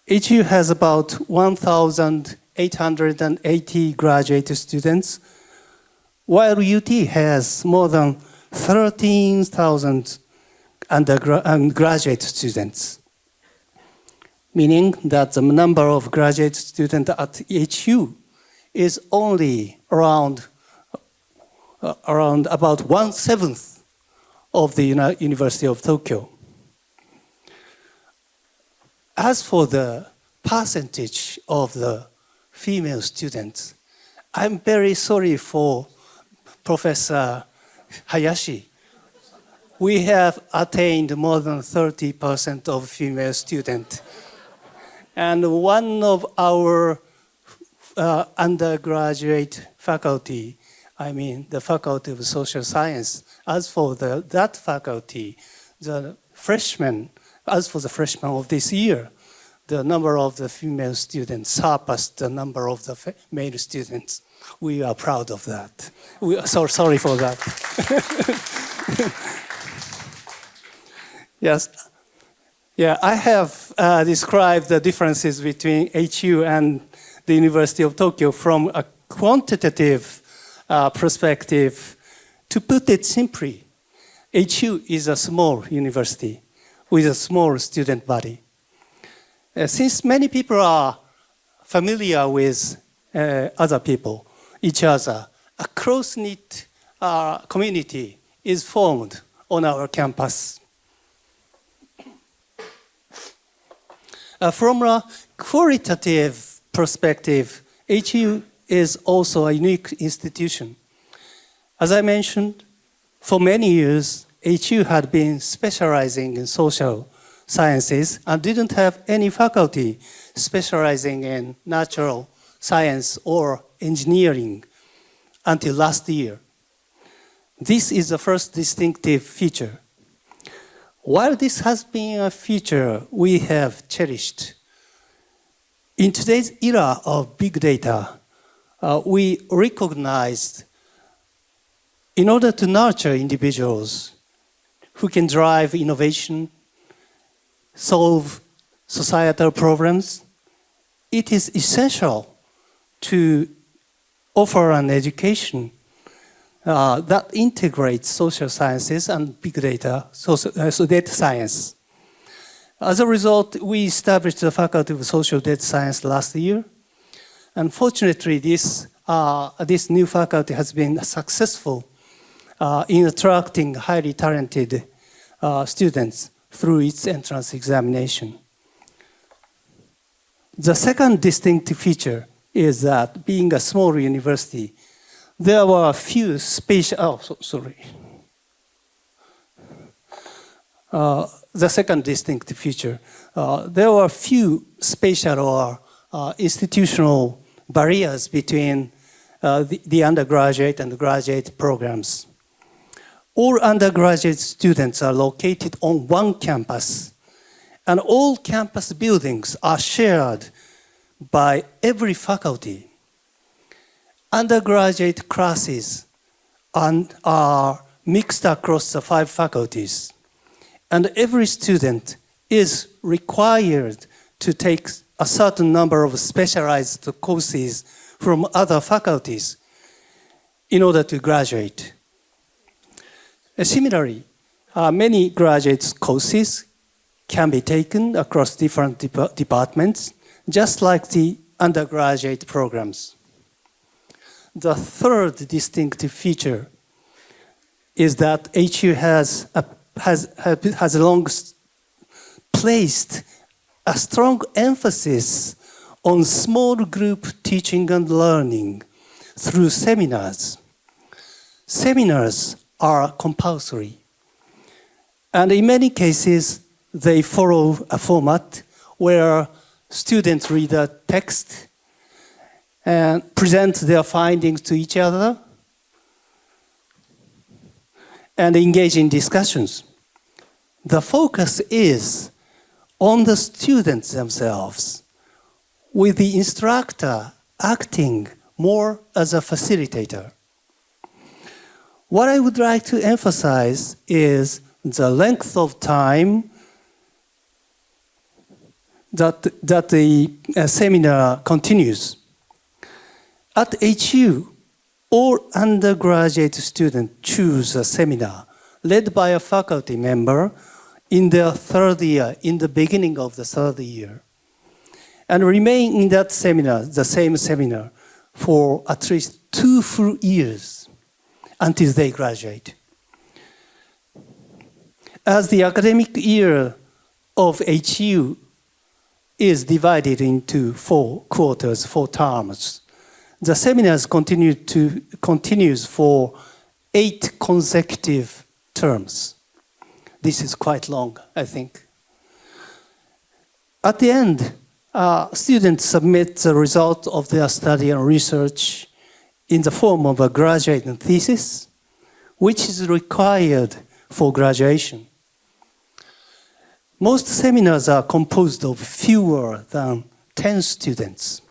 HU has about 1,880 graduate students, while UT has more than 13,000 undergraduate students, meaning that the number of graduate students at HU is only around around about 1/7 of the University of Tokyo. As for the percentage of the female students, I'm very sorry for Professor Hayashi. We have attained more than 30% of female students. And one of our undergraduate faculty, I mean the Faculty of Social Science, as for that faculty, the freshmen, as for the freshmen of this year, the number of the female students surpassed the number of the male students. We are proud of that. We are so sorry for that. Yes. Yeah, I have described the differences between HU and the University of Tokyo from a quantitative perspective. To put it simply, HU is a small university with a small student body. Since many people are familiar with other people, each other, a close-knit community is formed on our campus. From a qualitative perspective, HU is also a unique institution. As I mentioned, for many years, HU had been specializing in social sciences and didn't have any faculty specializing in natural science or engineering until last year. This is the first distinctive feature. While this has been a feature we have cherished, in today's era of big data, we recognized in order to nurture individuals who can drive innovation, solve societal problems, it is essential to offer an education that integrates social sciences and big data, so data science. As a result, we established the Faculty of Social Data Science last year. Unfortunately, this new faculty has been successful in attracting highly talented students through its entrance examination. The second distinctive feature is that being a small university, there were a few the second distinctive feature, there were few spatial or institutional barriers between the undergraduate and graduate programs. All undergraduate students are located on one campus, and all campus buildings are shared by every faculty. Undergraduate classes are mixed across the 5 faculties, and every student is required to take a certain number of specialized courses from other faculties in order to graduate. Similarly, many graduate courses can be taken across different departments, just like the undergraduate programs. The third distinctive feature is that HU has long placed a strong emphasis on small group teaching and learning through seminars. Seminars are compulsory, and in many cases they follow a format where students read a text and present their findings to each other and engage in discussions. The focus is on the students themselves, with the instructor acting more as a facilitator. What I would like to emphasize is the length of time that the seminar continues. At HU, all undergraduate students choose a seminar led by a faculty member in their 3rd year, in the beginning of the 3rd year, and remain in that seminar, the same seminar, for at least 2 full years. until they graduate. As the academic year of HU is divided into 4 quarters, 4 terms, the seminars continues for 8 consecutive terms. This is quite long, I think. At the end, students submit the result of their study and research in the form of a graduate thesis, which is required for graduation. Most seminars are composed of fewer than 10 students,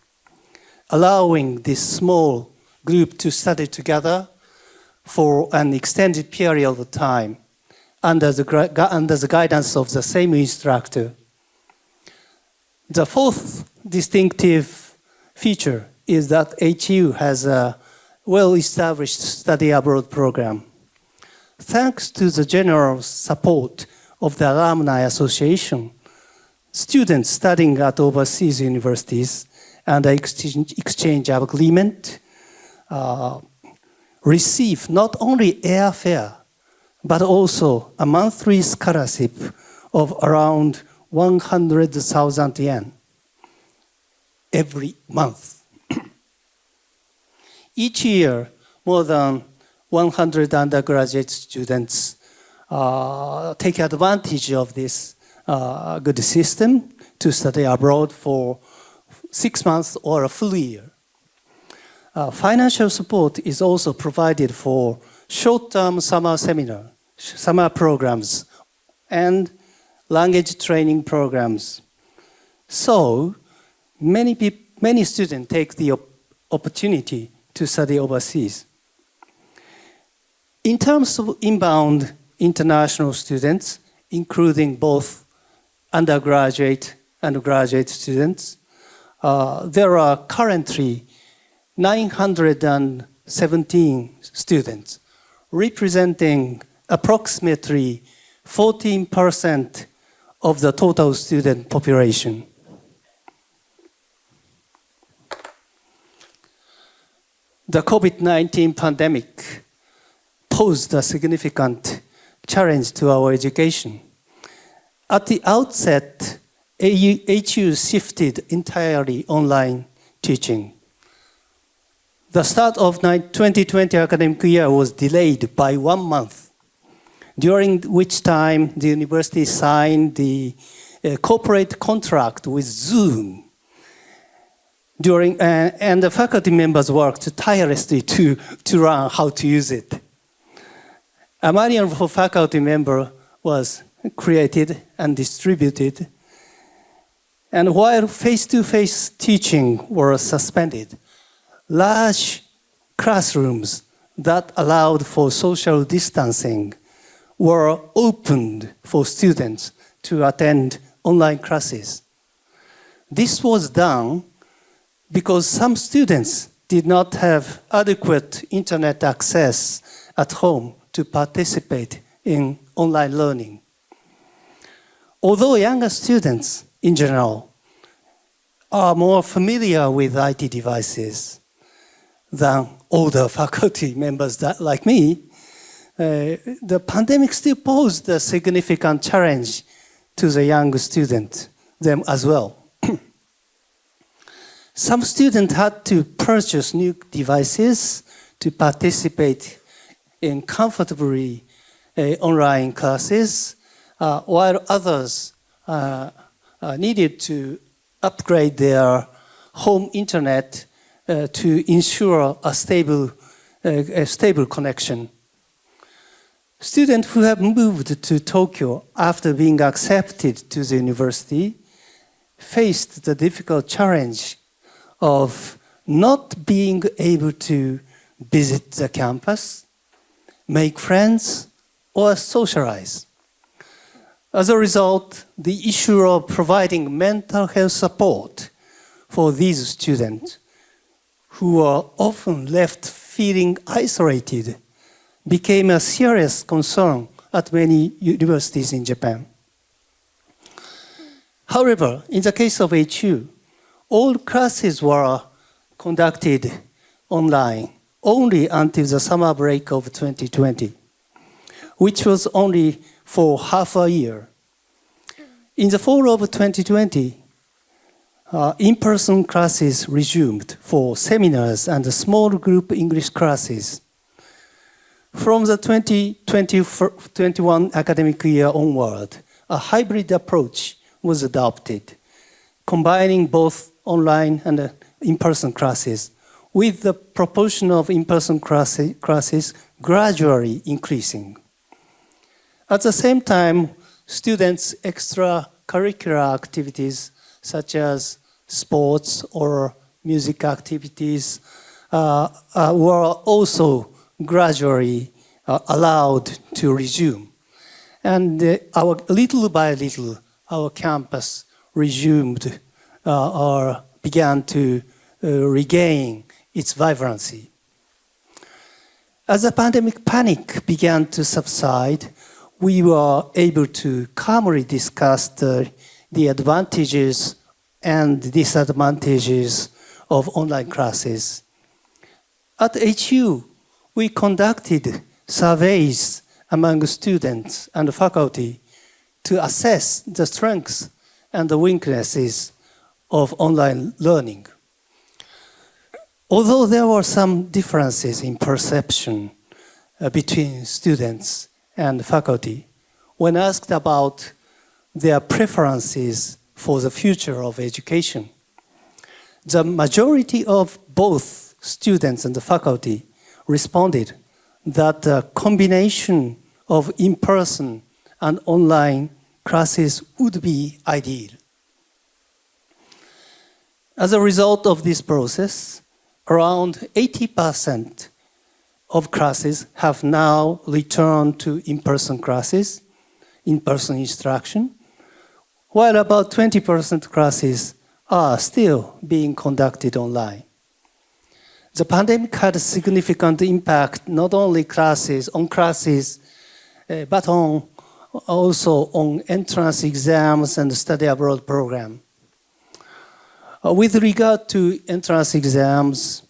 allowing this small group to study together for an extended period of time under the guidance of the same instructor. The 4th distinctive feature is that HU has a well-established study abroad program. Thanks to the general support of the Alumni Association, students studying at overseas universities and the exchange agreement receive not only airfare, but also a monthly scholarship of around 100,000 yen every month. Each year, more than 100 undergraduate students take advantage of this good system to study abroad for 6 months or a full year. Financial support is also provided for short-term summer programs, and language training programs. So many students take the opportunity to study overseas. In terms of inbound international students, including both undergraduate and graduate students, there are currently 917 students, representing approximately 14% of the total student population. The COVID-19 pandemic posed a significant challenge to our education. At the outset, HU shifted entirely online teaching. The start of 2020 academic year was delayed by 1 month, during which time the university signed the corporate contract with Zoom. And the faculty members worked tirelessly to learn how to use it. A manual for faculty member was created and distributed. And while face-to-face teaching was suspended, large classrooms that allowed for social distancing were opened for students to attend online classes. This was done because some students did not have adequate internet access at home to participate in online learning. Although younger students in general are more familiar with IT devices than older faculty members like me, the pandemic still posed a significant challenge to the young students, them as well. Some students had to purchase new devices to participate in comfortably online classes, while others needed to upgrade their home internet to ensure a stable connection. Students who have moved to Tokyo after being accepted to the university faced the difficult challenge of not being able to visit the campus, make friends, or socialize. As a result, the issue of providing mental health support for these students, who are often left feeling isolated, became a serious concern at many universities in Japan. However, in the case of HU, all classes were conducted online only until the summer break of 2020, which was only for half a year. In the fall of 2020, in-person classes resumed for seminars and small group English classes. From the 2020-21 academic year onward, a hybrid approach was adopted, combining both online and in-person classes, with the proportion of in-person classes gradually increasing. At the same time, students' extracurricular activities such as sports or music activities were also gradually allowed to resume. And little by little, our campus resumed or began to regain its vibrancy. As the pandemic panic began to subside, we were able to calmly discuss the advantages and disadvantages of online classes. At HU, we conducted surveys among students and faculty to assess the strengths and the weaknesses of online learning. Although there were some differences in perception between students and faculty, when asked about their preferences for the future of education, the majority of both students and the faculty responded that a combination of in-person and online classes would be ideal. As a result of this process, around 80% of classes have now returned to in-person classes, in-person instruction, while about 20% classes are still being conducted online. The pandemic had a significant impact not only on classes, but also on entrance exams and study abroad program. With regard to entrance exams,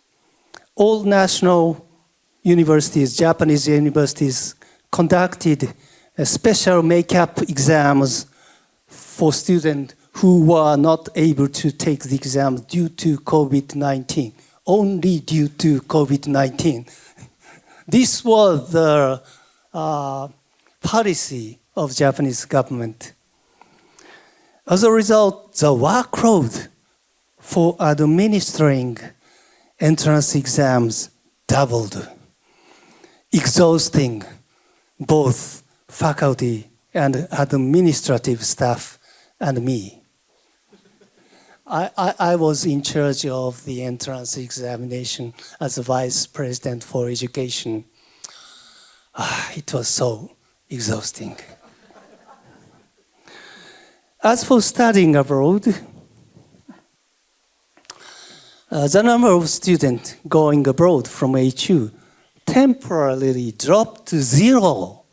all national universities, Japanese universities, conducted special make-up exams for students who were not able to take the exam due to COVID-19, only due to COVID-19. This was the policy of Japanese government. As a result, the workload for administering entrance exams doubled, exhausting both faculty and administrative staff and me. I was in charge of the entrance examination as the vice president for education. It was so exhausting. As for studying abroad, the number of students going abroad from HU temporarily dropped to 0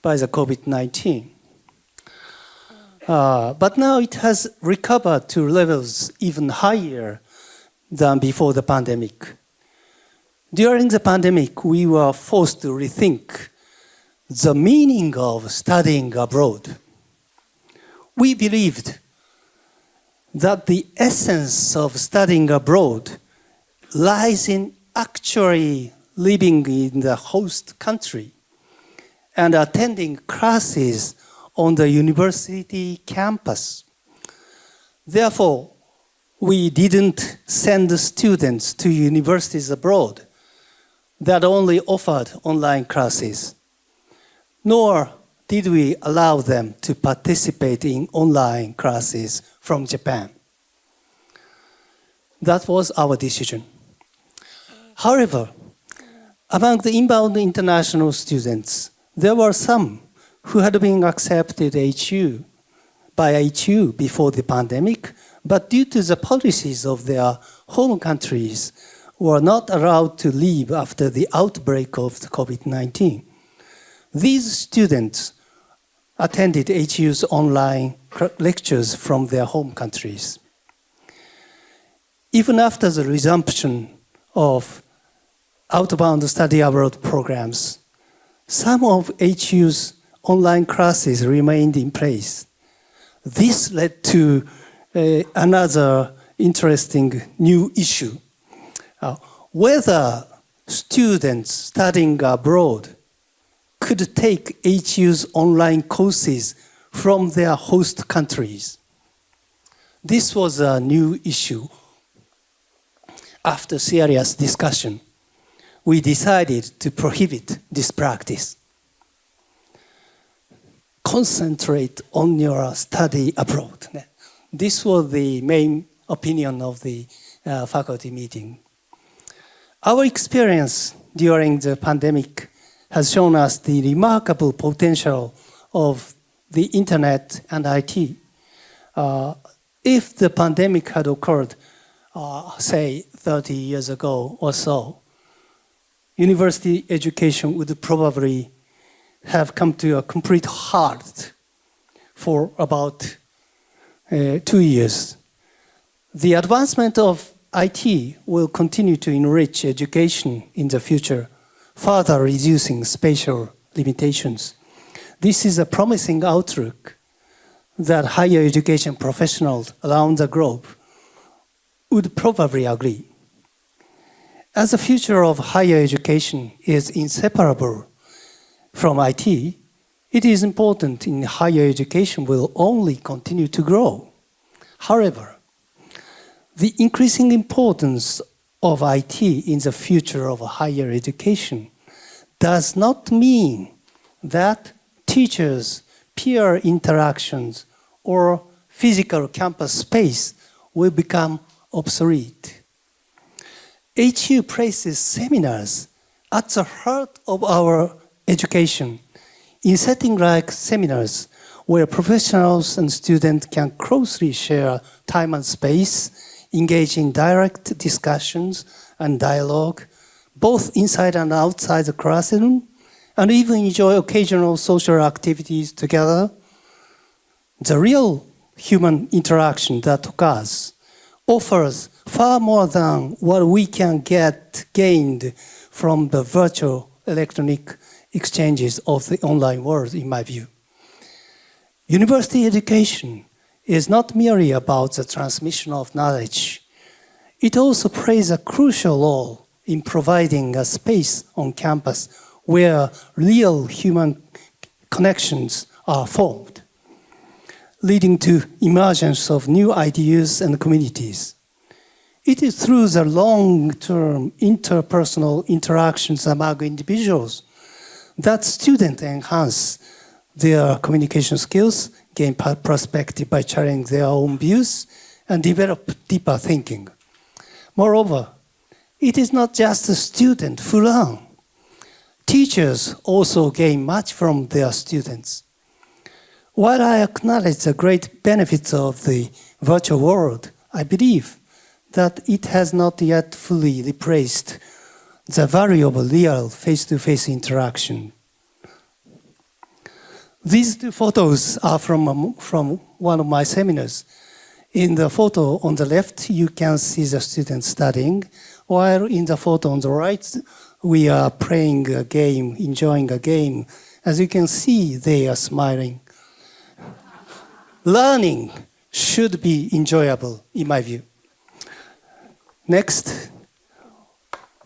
by the COVID-19. But now it has recovered to levels even higher than before the pandemic. During the pandemic, we were forced to rethink the meaning of studying abroad. We believed that the essence of studying abroad lies in actually living in the host country and attending classes on the university campus. Therefore, we didn't send students to universities abroad that only offered online classes, nor did we allow them to participate in online classes from Japan. That was our decision. However, among the inbound international students, there were some who had been accepted by HU before the pandemic, but due to the policies of their home countries, were not allowed to leave after the outbreak of the COVID-19. These students attended HU's online lectures from their home countries. Even after the resumption of outbound study abroad programs, some of HU's online classes remained in place. This led to another interesting new issue. Whether students studying abroad could take HU's online courses from their host countries. This was a new issue. After serious discussion, we decided to prohibit this practice. Concentrate on your study abroad. This was the main opinion of the faculty meeting. Our experience during the pandemic has shown us the remarkable potential of the internet and IT. If the pandemic had occurred, say 30 years ago or so, university education would probably have come to a complete halt for about 2 years. The advancement of IT will continue to enrich education in the future, further reducing spatial limitations. This is a promising outlook that higher education professionals around the globe would probably agree. As the future of higher education is inseparable from IT, it is important in higher education will only continue to grow. However, the increasing importance of IT in the future of higher education does not mean that teachers' peer interactions or physical campus space will become obsolete. HU places seminars at the heart of our education in settings like seminars where professionals and students can closely share time and space, engage in direct discussions and dialogue, both inside and outside the classroom, and even enjoy occasional social activities together. The real human interaction that occurs offers far more than what we can get gained from the virtual electronic exchanges of the online world, in my view. University education is not merely about the transmission of knowledge. It also plays a crucial role in providing a space on campus where real human connections are formed, leading to emergence of new ideas and communities. It is through the long-term interpersonal interactions among individuals that students enhance their communication skills, gain perspective by sharing their own views, and develop deeper thinking. Moreover, it is not just the student who learn. Teachers also gain much from their students. While I acknowledge the great benefits of the virtual world, I believe that it has not yet fully replaced the value of a real face-to-face interaction. These two photos are from one of my seminars. In the photo on the left, you can see the students studying, while in the photo on the right, we are playing a game, enjoying a game. As you can see, they are smiling. Learning should be enjoyable, in my view. Next,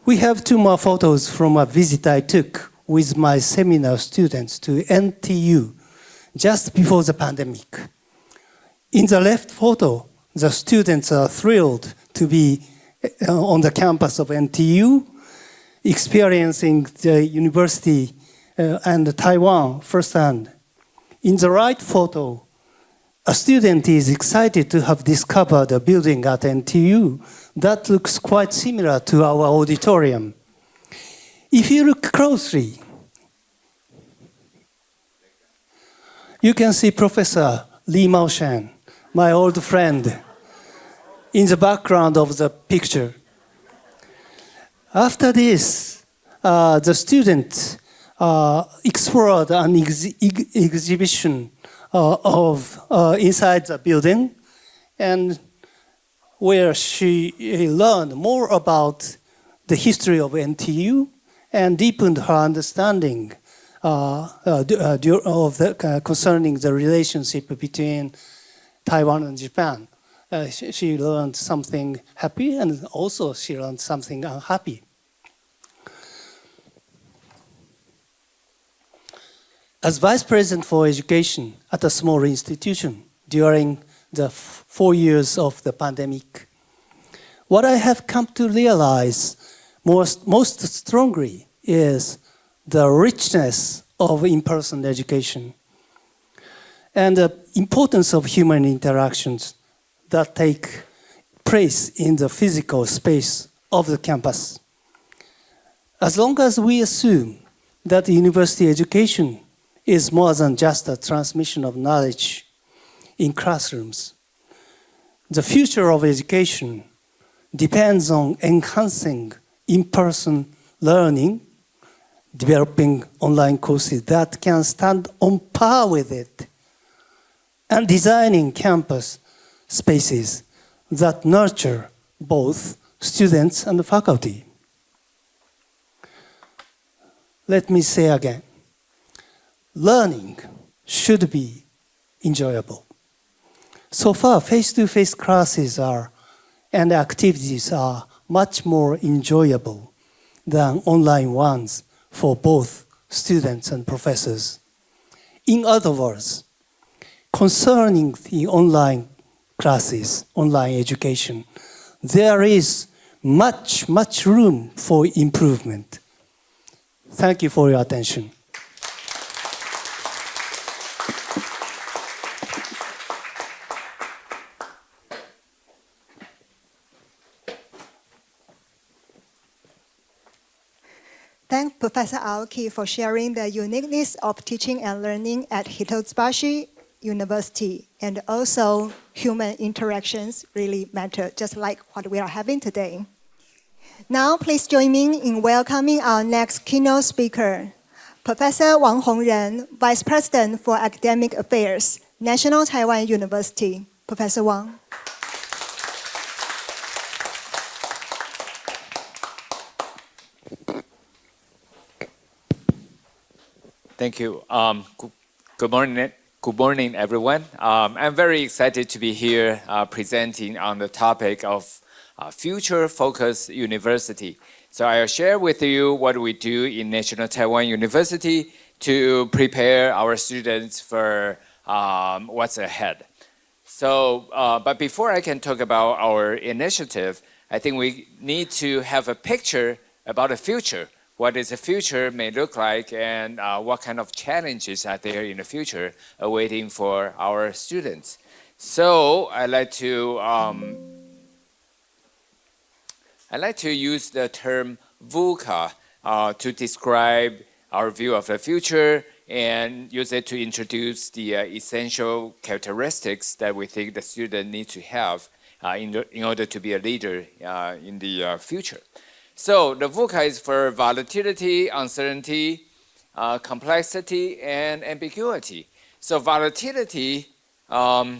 we have two more photos from a visit I took with my seminar students to NTU just before the pandemic. In the left photo, the students are thrilled to be on the campus of NTU, experiencing the university and Taiwan firsthand. In the right photo, a student is excited to have discovered a building at NTU that looks quite similar to our auditorium. If you look closely, you can see Professor Lee Mao-shan, my old friend, in the background of the picture. After this, the students explored an exhibition of inside the building, and where she learned more about the history of NTU and deepened her understanding concerning the relationship between Taiwan and Japan. She learned something happy, and also she learned something unhappy. As Vice President for Education at a small institution during the 4 years of the pandemic, what I have come to realize most strongly is the richness of in-person education and the importance of human interactions that take place in the physical space of the campus. As long as we assume that university education is more than just a transmission of knowledge in classrooms, the future of education depends on enhancing in-person learning, developing online courses that can stand on par with it, and designing campus spaces that nurture both students and faculty. Let me say again, learning should be enjoyable. So far, face-to-face classes and activities are much more enjoyable than online ones for both students and professors. In other words, concerning the online classes, online education, there is much room for improvement. Thank you for your attention. Thank Professor Aoki for sharing the uniqueness of teaching and learning at Hitoshi University, and also human interactions really matter, just like what we are having today. Now, please join me in welcoming our next keynote speaker, Professor Hongren, Vice President for Academic Affairs, National Taiwan University. Professor Wang. Thank you. Good morning, everyone. I'm very excited to be here presenting on the topic of future-focused university. So I'll share with you what we do in National Taiwan University to prepare our students for what's ahead. So, but before I can talk about our initiative, I think we need to have a picture about the future. What is the future may look like, and what kind of challenges are there in the future awaiting for our students. So I like to use the term VUCA to describe our view of the future, and use it to introduce the essential characteristics that we think the student needs to have in order to be a leader in the future. So the VUCA is for volatility, uncertainty, complexity, and ambiguity. So volatility, where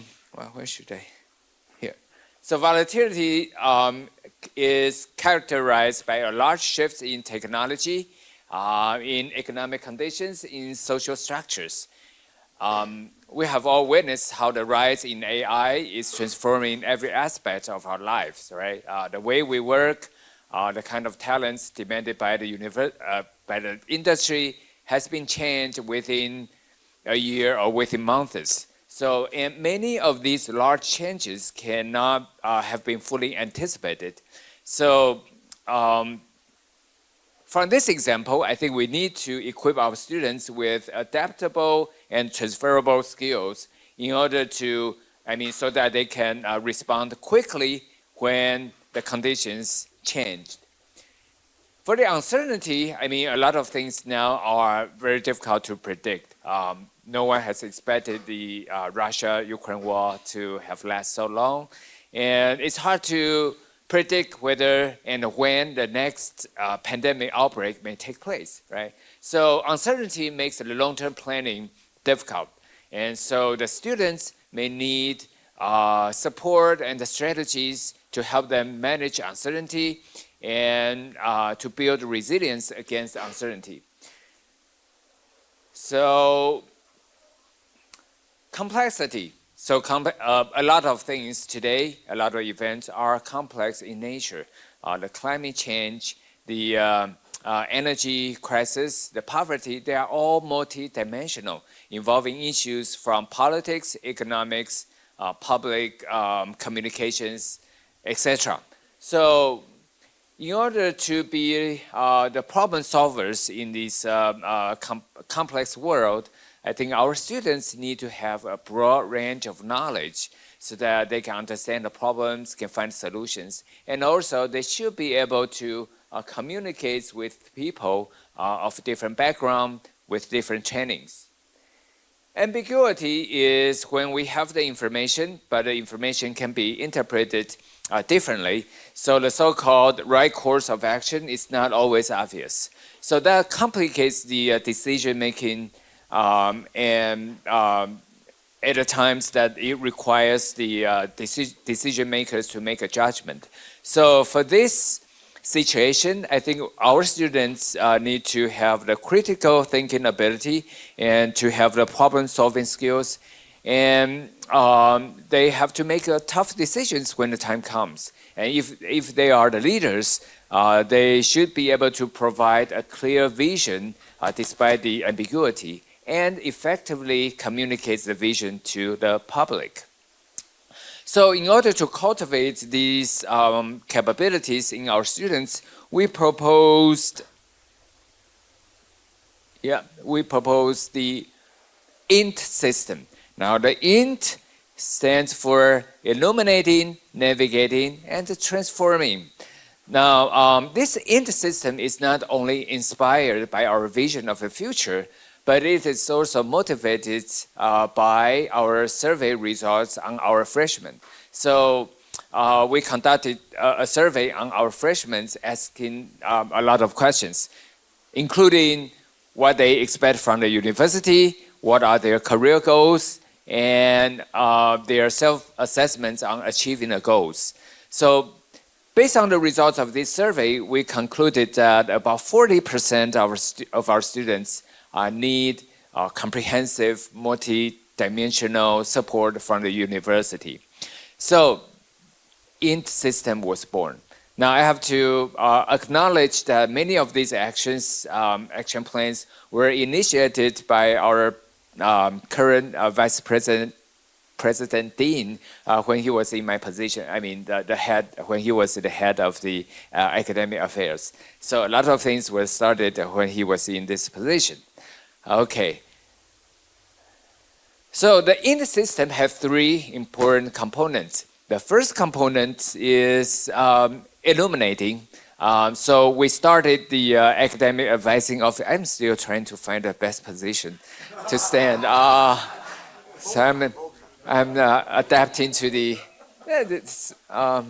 should I? Here. So volatility is characterized by a large shift in technology, in economic conditions, in social structures. We have all witnessed how the rise in AI is transforming every aspect of our lives, right? The way we work, the kind of talents demanded by the industry has been changed within a year or within months. So, and many of these large changes cannot have been fully anticipated. So, from this example, I think we need to equip our students with adaptable and transferable skills in order to, so that they can respond quickly when the conditions changed. For the uncertainty, a lot of things now are very difficult to predict. No one has expected the Russia-Ukraine war to have lasted so long. And it's hard to predict whether and when the next pandemic outbreak may take place, right? So uncertainty makes the long-term planning difficult. And so the students may need support and the strategies to help them manage uncertainty and to build resilience against uncertainty. So, complexity. So a lot of things today, a lot of events are complex in nature. The climate change, the energy crisis, the poverty, they are all multidimensional, involving issues from politics, economics, public communications, etc. So in order to be the problem solvers in this complex world, I think our students need to have a broad range of knowledge so that they can understand the problems, can find solutions, and also they should be able to communicate with people of different background, with different trainings. Ambiguity is when we have the information, but the information can be interpreted differently. So the so-called right course of action is not always obvious. So that complicates the decision-making and at the times that it requires the decision makers to make a judgment. So for this situation, I think our students need to have the critical thinking ability and to have the problem-solving skills, and they have to make tough decisions when the time comes. And if they are the leaders, they should be able to provide a clear vision despite the ambiguity, and effectively communicates the vision to the public. So in order to cultivate these capabilities in our students, we proposed the INT system. Now the INT stands for illuminating, navigating, and transforming. Now this INT system is not only inspired by our vision of the future, but it is also motivated by our survey results on our freshmen. So we conducted a survey on our freshmen asking a lot of questions, including what they expect from the university, what are their career goals, and their self-assessments on achieving the goals. So based on the results of this survey, we concluded that about 40% of our students need comprehensive, multi-dimensional support from the university. So, INT system was born. Now I have to acknowledge that many of these action plans were initiated by our current Vice President Dean when he was in my position. I mean, the head, when he was the head of the academic affairs. So a lot of things were started when he was in this position. Okay. So the INT system has three important components. The first component is illuminating. So we started the academic advising office. I'm still trying to find the best position to stand. So I'm adapting to the. All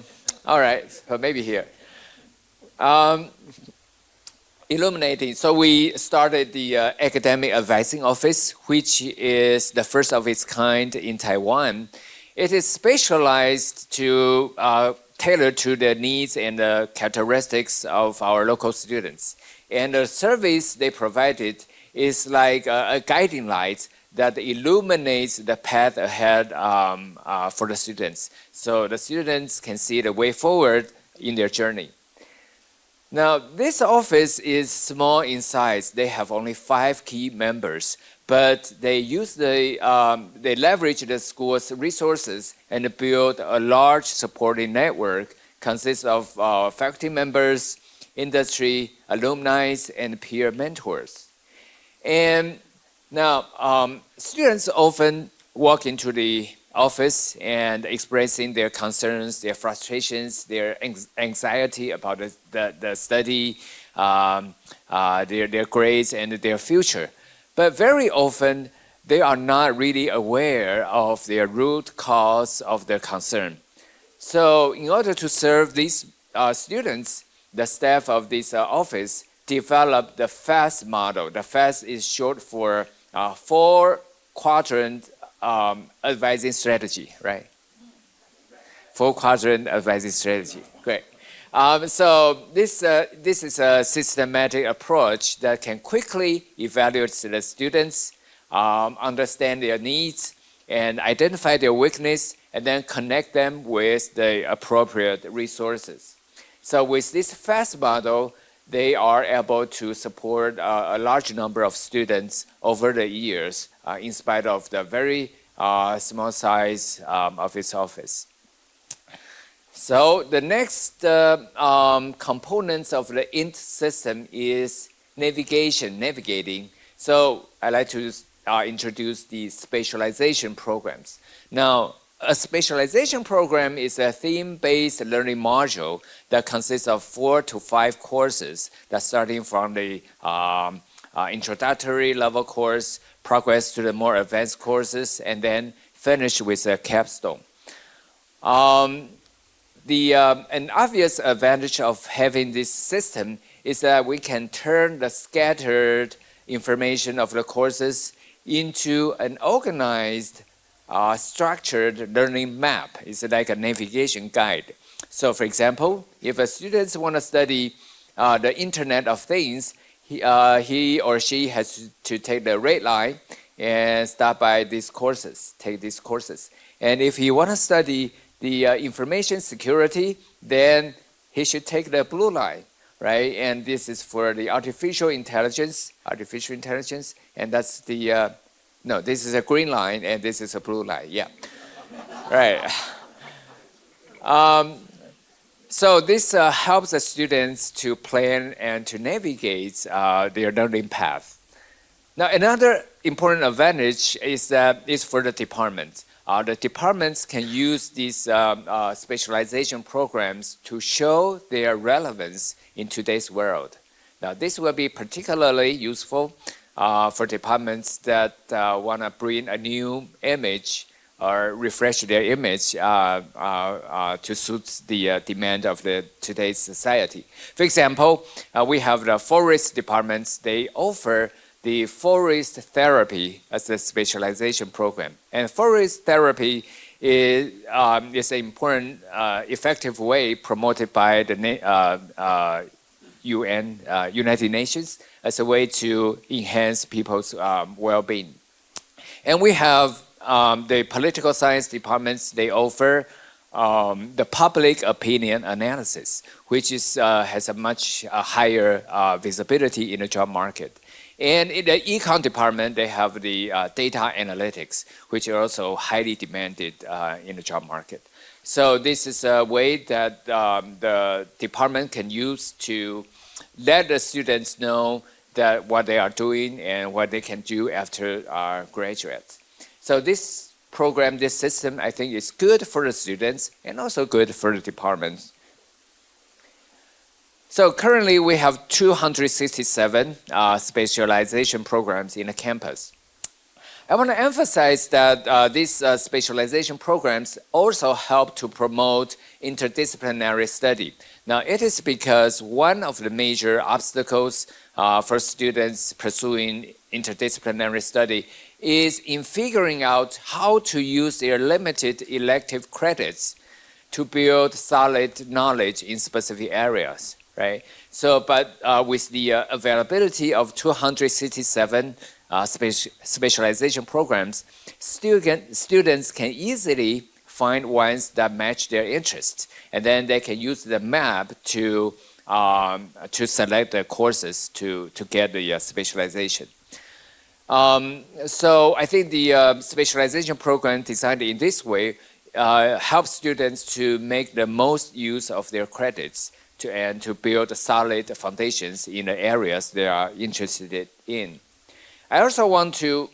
right, so maybe here. Illuminating. So we started the academic advising office, which is the first of its kind in Taiwan. It is specialized to tailor to the needs and the characteristics of our local students. And the service they provided is like a guiding light that illuminates the path ahead for the students. So the students can see the way forward in their journey. Now, this office is small in size. They have only 5 key members, but they leverage the school's resources and build a large supporting network consists of faculty members, industry, alumni, and peer mentors. And now, students often walk into the office and expressing their concerns, their frustrations, their anxiety about the study, their grades, and their future. But very often, they are not really aware of their root cause of their concern. So in order to serve these students, the staff of this office developed the FAST model. The FAST is short for 4-quadrant advising strategy, right? 4-quadrant advising strategy. Great. So this is a systematic approach that can quickly evaluate the students, understand their needs, and identify their weakness, and then connect them with the appropriate resources. So with this FAST model, they are able to support a large number of students over the years, in spite of the very small size of its office. So the next components of the INT system is navigating. So I'd like to introduce the specialization programs. Now, a specialization program is a theme-based learning module that consists of 4 to 5 courses that starting from the introductory level course, progress to the more advanced courses, and then finish with a capstone. An obvious advantage of having this system is that we can turn the scattered information of the courses into an organized, structured learning map. It's like a navigation guide. So for example, if a student want to study the Internet of Things, he or she has to take the red line and start by these courses, take these courses. And if he want to study the information security, then he should take the blue line, right? And this is for the artificial intelligence, and that's the, no, this is a green line, and this is a blue line, yeah. Right. So this helps the students to plan and to navigate their learning path. Now, another important advantage is for the department. The departments can use these specialization programs to show their relevance in today's world. Now, this will be particularly useful for departments that want to bring a new image or refresh their image to suit the demand of today's society. For example, we have the forest departments. They offer the forest therapy as a specialization program. And forest therapy is an important, effective way promoted by the UN, United Nations, as a way to enhance people's well-being. And we have the political science departments. They offer the public opinion analysis, which has a much higher visibility in the job market. And in the econ department, they have the data analytics, which are also highly demanded in the job market. So this is a way that the department can use to let the students know that what they are doing and what they can do after graduate. So this program, this system, I think is good for the students and also good for the departments. So currently we have 267 specialization programs in the campus. I want to emphasize that these specialization programs also help to promote interdisciplinary study. Now, it is because one of the major obstacles for students pursuing interdisciplinary study is in figuring out how to use their limited elective credits to build solid knowledge in specific areas. Right? So, but with the availability of 267 specialization programs, students can easily find ones that match their interests, and then they can use the map to select the courses to get the specialization. So I think the specialization program designed in this way helps students to make the most use of their credits and to build solid foundations in the areas they are interested in. I also want to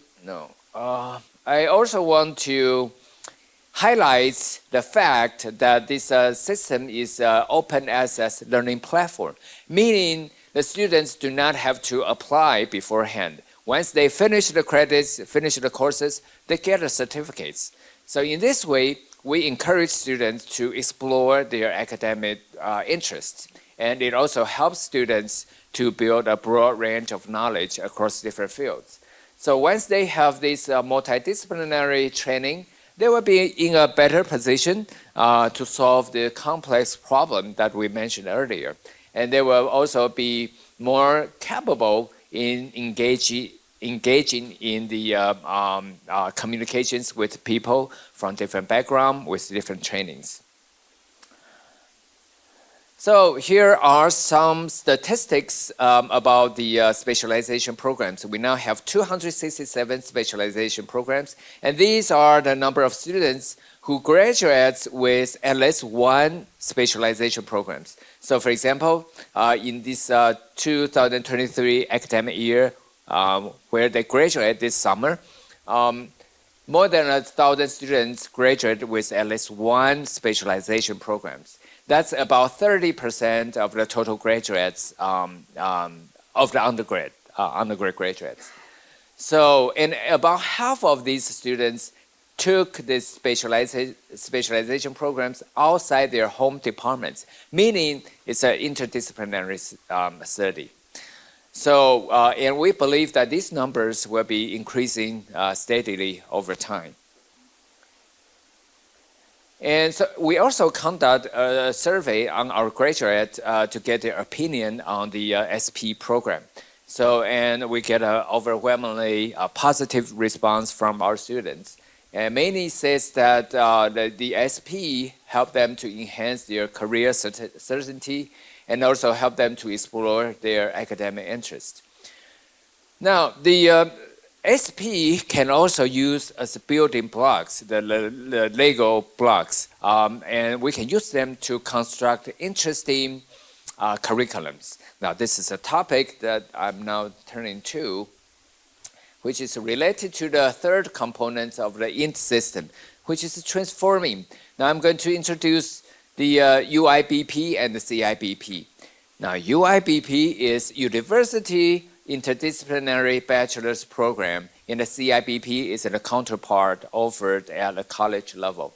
highlight the fact that this system is an open access learning platform, meaning the students do not have to apply beforehand. Once they finish the credits, finish the courses, they get the certificates. So in this way, we encourage students to explore their academic interests. And it also helps students to build a broad range of knowledge across different fields. So once they have this multidisciplinary training, they will be in a better position to solve the complex problem that we mentioned earlier. And they will also be more capable in engaging in the communications with people from different backgrounds with different trainings. So here are some statistics about the specialization programs. We now have 267 specialization programs, and these are the number of students who graduates with at least one specialization programs. So for example, in this 2023 academic year, where they graduate this summer, more than 1,000 students graduate with at least one specialization programs. That's about 30% of the total graduates of the undergrad graduates. So, and about half of these students took these specialization programs outside their home departments, meaning it's an interdisciplinary study. So, and we believe that these numbers will be increasing steadily over time. And so we also conduct a survey on our graduates to get their opinion on the SP program. So, and we get an overwhelmingly positive response from our students. And many says that the SP help them to enhance their career certainty and also help them to explore their academic interest. Now, the SP can also use as building blocks, the Lego blocks, and we can use them to construct interesting curriculums. Now, this is a topic that I'm now turning to, which is related to the third component of the INT system, which is transforming. Now, I'm going to introduce the UIBP and the CIBP. Now, UIBP is University Interdisciplinary Bachelor's Program, and the CIBP is a counterpart offered at the college level.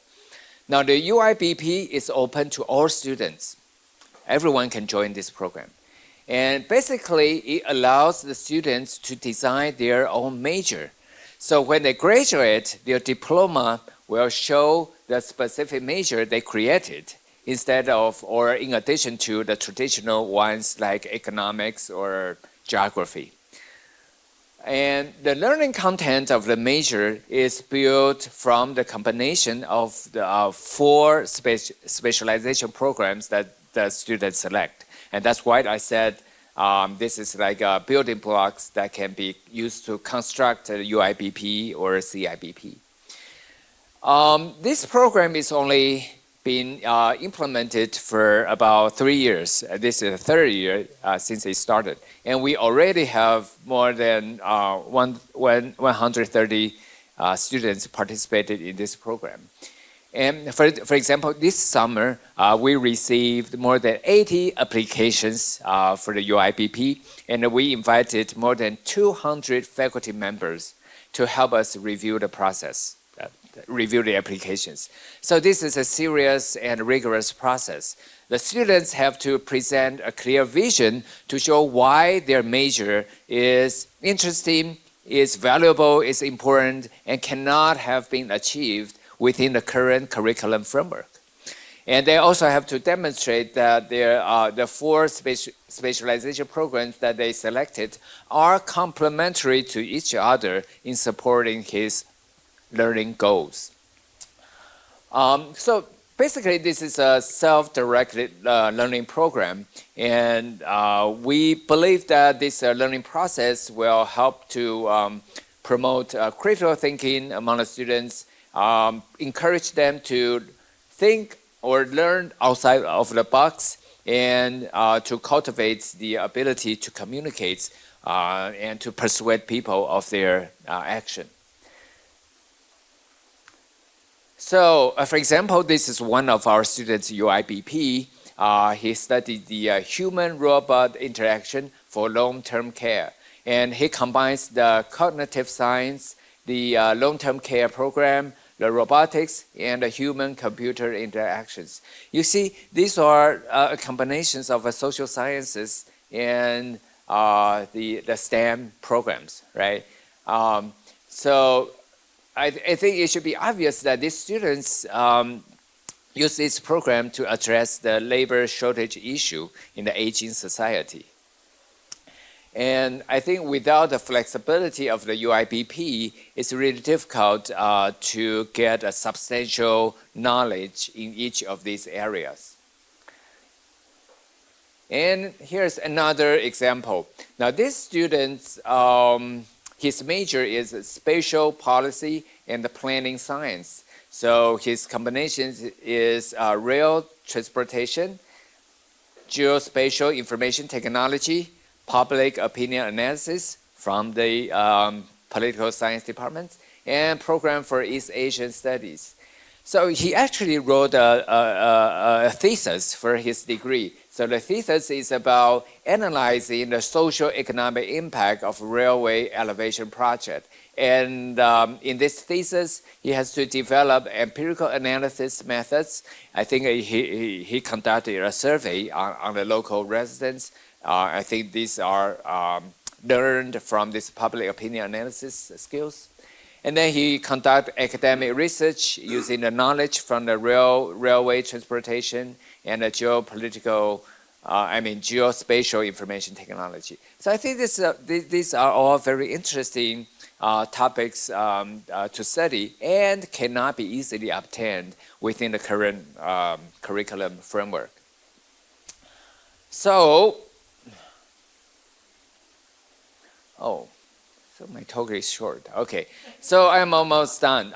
Now, the UIBP is open to all students. Everyone can join this program. And basically, it allows the students to design their own major. So when they graduate, their diploma will show the specific major they created instead of, or in addition to the traditional ones like economics or geography. And the learning content of the major is built from the combination of the four specialization programs that the students select. And that's why I said this is like building blocks that can be used to construct a UIBP or a CIBP. This program is only been implemented for about 3 years. This is the third year since it started. And we already have more than 130 students participated in this program. And for example, this summer, we received more than 80 applications for the UIBP, and we invited more than 200 faculty members to help us review the process. Review the applications. So this is a serious and rigorous process. The students have to present a clear vision to show why their major is interesting, is valuable, is important, and cannot have been achieved within the current curriculum framework. And they also have to demonstrate that the four specialization programs that they selected are complementary to each other in supporting his learning goals. So basically, this is a self-directed learning program, and we believe that this learning process will help to promote critical thinking among the students, encourage them to think or learn outside of the box, and to cultivate the ability to communicate and to persuade people of their action. So, for example, this is one of our students' UIBP. He studied the human-robot interaction for long-term care. And he combines the cognitive science, the long-term care program, the robotics, and the human-computer interactions. You see, these are combinations of social sciences and the STEM programs, right? So I think it should be obvious that these students use this program to address the labor shortage issue in the aging society. And I think without the flexibility of the UIBP, it's really difficult to get a substantial knowledge in each of these areas. And here's another example. Now this student, his major is spatial policy and planning science. So his combination is rail transportation, geospatial information technology, public opinion analysis from the political science department, and program for East Asian studies. So he actually wrote a thesis for his degree. So the thesis is about analyzing the socio-economic impact of railway elevation project. And in this thesis, he has to develop empirical analysis methods. I think he conducted a survey on the local residents. I think these are learned from this public opinion analysis skills. And then he conducted academic research using the knowledge from the railway transportation and the geospatial information technology. So I think these are all very interesting topics to study and cannot be easily obtained within the current curriculum framework. So my talk is short. Okay, so I'm almost done.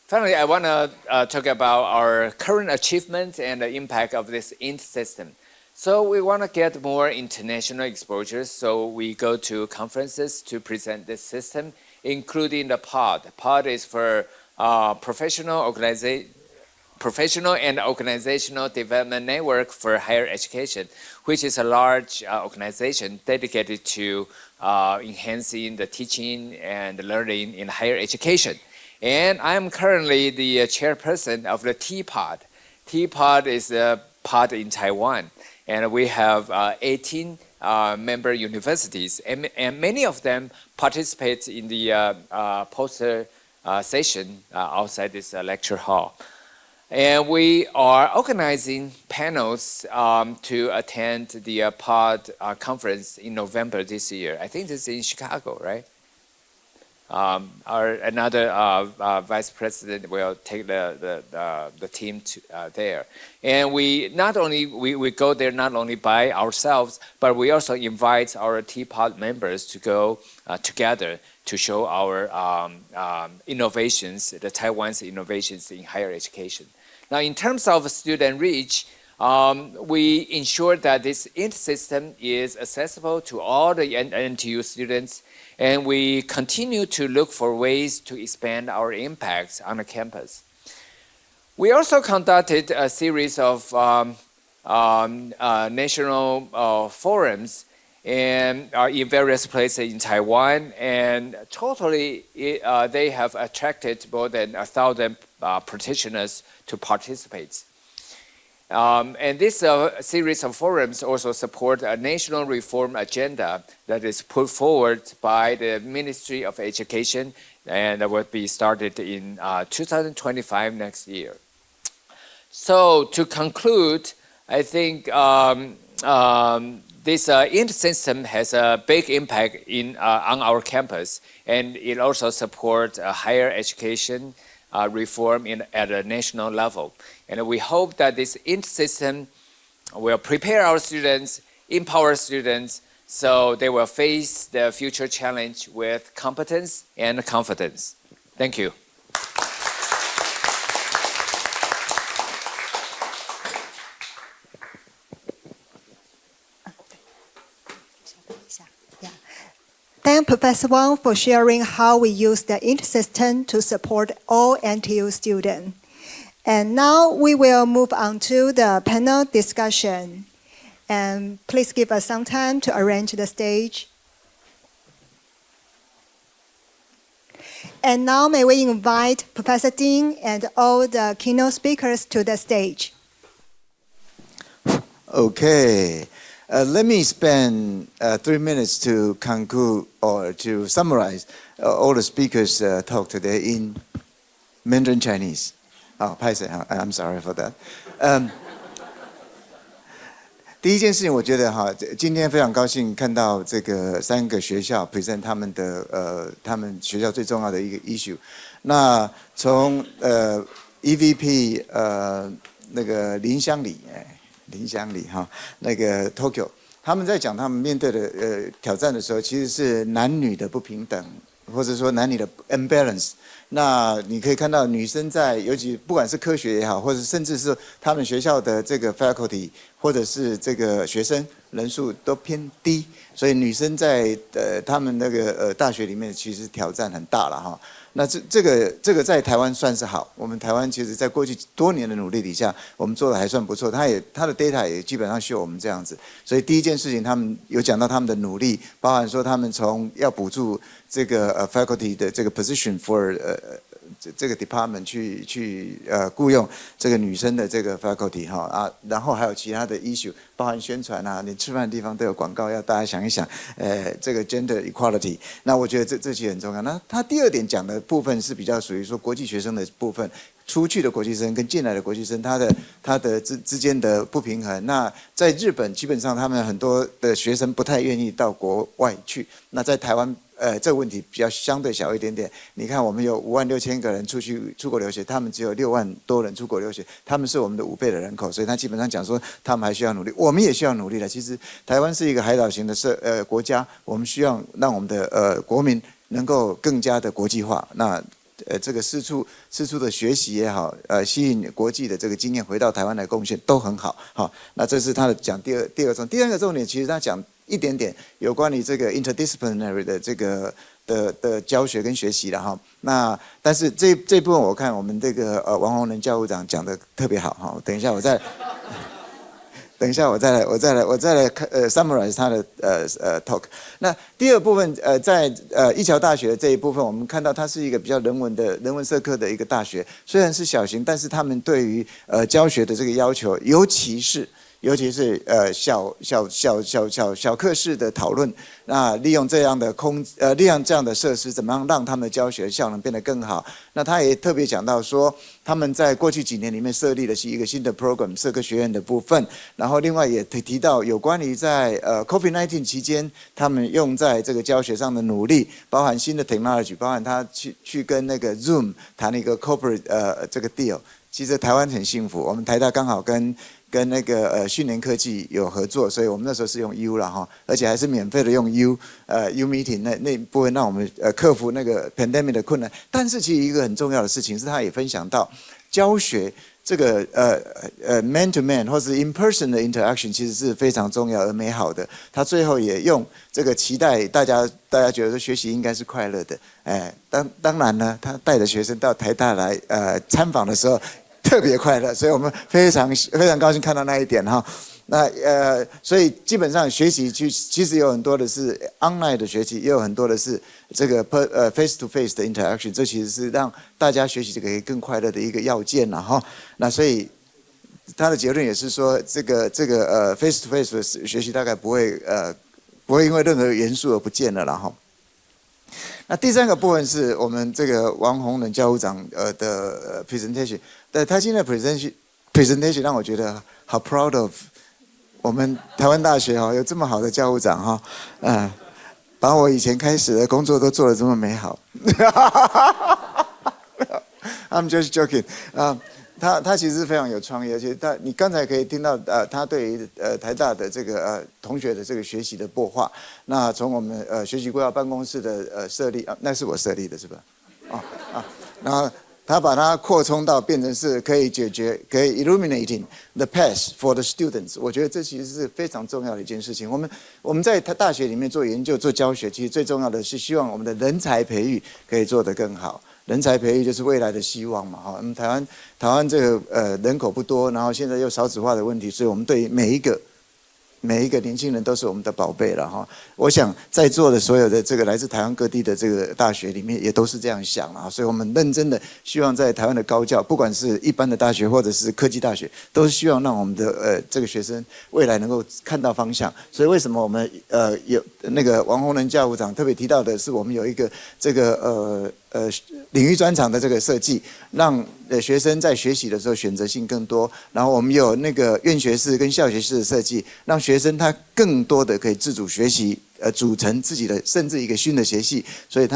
Finally, I want to talk about our current achievements and the impact of this INT system. So we want to get more international exposures, so we go to conferences to present this system, including the POD. POD is for Professional and Organizational Development Network for Higher Education, which is a large organization dedicated to enhancing the teaching and learning in higher education. And I'm currently the chairperson of the TPOD. TPOD is a pod in Taiwan, and we have 18 member universities, and many of them participate in the poster session outside this lecture hall. And we are organizing panels to attend the POD conference in November this year. I think this is in Chicago, right? Another vice president will take the team to, there. And we go there not only by ourselves, but we also invite our TPOD members to go together to show our innovations, the Taiwan's innovations in higher education. Now, in terms of student reach, we ensure that this INT system is accessible to all the NTU students, and we continue to look for ways to expand our impacts on the campus. We also conducted a series of national forums and in various places in Taiwan, and totally they have attracted more than 1,000 practitioners to participate. And this series of forums also support a national reform agenda that is put forward by the Ministry of Education, and that will be started in 2025 next year. So to conclude, I think this INT system has a big impact on our campus, and it also supports higher education reform at a national level. And we hope that this INT system will prepare our students, empower students, so they will face the future challenge with competence and confidence. Thank you. Thank Professor Wang for sharing how we use the INT system to support all NTU students. And now we will move on to the panel discussion. And please give us some time to arrange the stage. And now may we invite Professor Ding and all the keynote speakers to the stage. Okay. Let me spend 3 minutes to conclude or to summarize all the speakers' talk today in Mandarin Chinese. 好，拍谁？好 ，I'm sorry for that. 第一件事情，我觉得哈，今天非常高兴看到这个3个学校 present 他们的他们学校最重要的一个 issue。那从EVP 那个林香里哈，那个 Tokyo， 他们在讲他们面对的挑战的时候，其实是男女的不平等，或者说男女的 imbalance。那你可以看到女生在，尤其不管是科学也好，或者甚至是他们学校的这个 faculty 或者是这个学生人数都偏低，所以女生在他们那个大学里面其实挑战很大了哈。那这个在台湾算是好，我们台湾其实在过去多年的努力底下，我们做的还算不错。他的 data 也基本上秀我们这样子，所以第一件事情他们有讲到他们的努力，包含说他们从要补助这个faculty 的这个 position for 这个 department 去雇佣这个女生的这个 faculty 哈啊，然后还有其他的 issue， 包含宣传啊，你吃饭的地方都有广告，要大家想一想，这个 gender equality， 那我觉得这些很重要。那他第二点讲的部分是比较属于说国际学生的部分。出去的国际生跟进来的国际生，他的之间的不平衡。那在日本，基本上他们很多的学生不太愿意到国外去。那在台湾，这个问题比较相对小一点点。你看，我们有56000个人出国留学，他们只有6万多人出国留学，他们是我们的5倍的人口，所以他基本上讲说，他们还需要努力，我们也需要努力的。其实台湾是一个海岛型的国家，我们需要让我们的国民能够更加的国际化。那这个四处的学习也好，吸引国际的这个经验回到台湾来贡献都很好。好，那这是他的讲第二个重点。第三个重点，其实他讲一点点有关于这个 interdisciplinary 的这个的教学跟学习了哈。那但是这部分我看我们这个王洪仁教务长讲的特别好哈。等一下我再来summarize 他的talk。那第二部分在一桥大学这一部分，我们看到它是一个比较人文社科的一个大学，虽然是小型，但是他们对于教学的这个要求，尤其是小课室的讨论，那利用这样的设施，怎么样让他们的教学效能变得更好？那他也特别讲到说，他们在过去几年里面设立了一个新的 program 社科学院的部分，然后另外也提到有关于在COVID-19 期间，他们用在这个教学上的努力，包含新的 technology， 包含他去跟那个 Zoom 谈了一个 corporate 这个 deal。其实台湾很幸福，我们台大刚好跟那个讯联科技有合作，所以我们那时候是用 U 了哈，而且还是免费的用 U meeting 那部分让我们克服那个 pandemic 的困难。但是其实一个很重要的事情是，他也分享到教学这个man to man 或是 in person 的 interaction 其实是非常重要而美好的。他最后也用这个期待大家觉得说学习应该是快乐的，当然呢，他带着学生到台大来参访的时候。特别快乐，所以我们非常高兴看到那一点哈。那所以基本上学习其实有很多的是 online 的学习，也有很多的是这个face to face 的 interaction， 这其实是让大家学习这个可以更快乐的一个要件了哈。那所以他的结论也是说，这个face to face 的学习大概不会因为任何元素而不见了哈。那第三个部分是我们这个王洪仁教务长的presentation， 他现在 presentation 让我觉得好 proud of 我们台湾大学哈有这么好的教务长哈，把我以前开始的工作都做得这么美好。I'm just joking 他其实非常有创意，而且你刚才可以听到他对于台大的这个同学的这个学习的擘画。那从我们学习规划办公室的设立那是我设立的是吧？然后他把它扩充到变成是可以解决，可以 illuminating the path for the students。我觉得这其实是非常重要的一件事情。我们在大学里面做研究做教学，其实最重要的是希望我们的人才培育可以做得更好。人才培育就是未来的希望嘛，哈。台湾这个人口不多，然后现在又少子化的问题，所以我们对于每一个每一个年轻人都是我们的宝贝了哈。我想在座的所有的这个来自台湾各地的这个大学里面，也都是这样想啊。所以我们认真的希望在台湾的高教，不管是一般的大学或者是科技大学，都是希望让我们的这个学生未来能够看到方向。所以为什么我们有那个王洪仁教务长特别提到的是，我们有一个这个领域专长的这个设计，让学生在学习的时候选择性更多。然后我们有那个院学士跟校学士的设计，让学生他更多的可以自主学习，组成自己的甚至一个新的学系。所以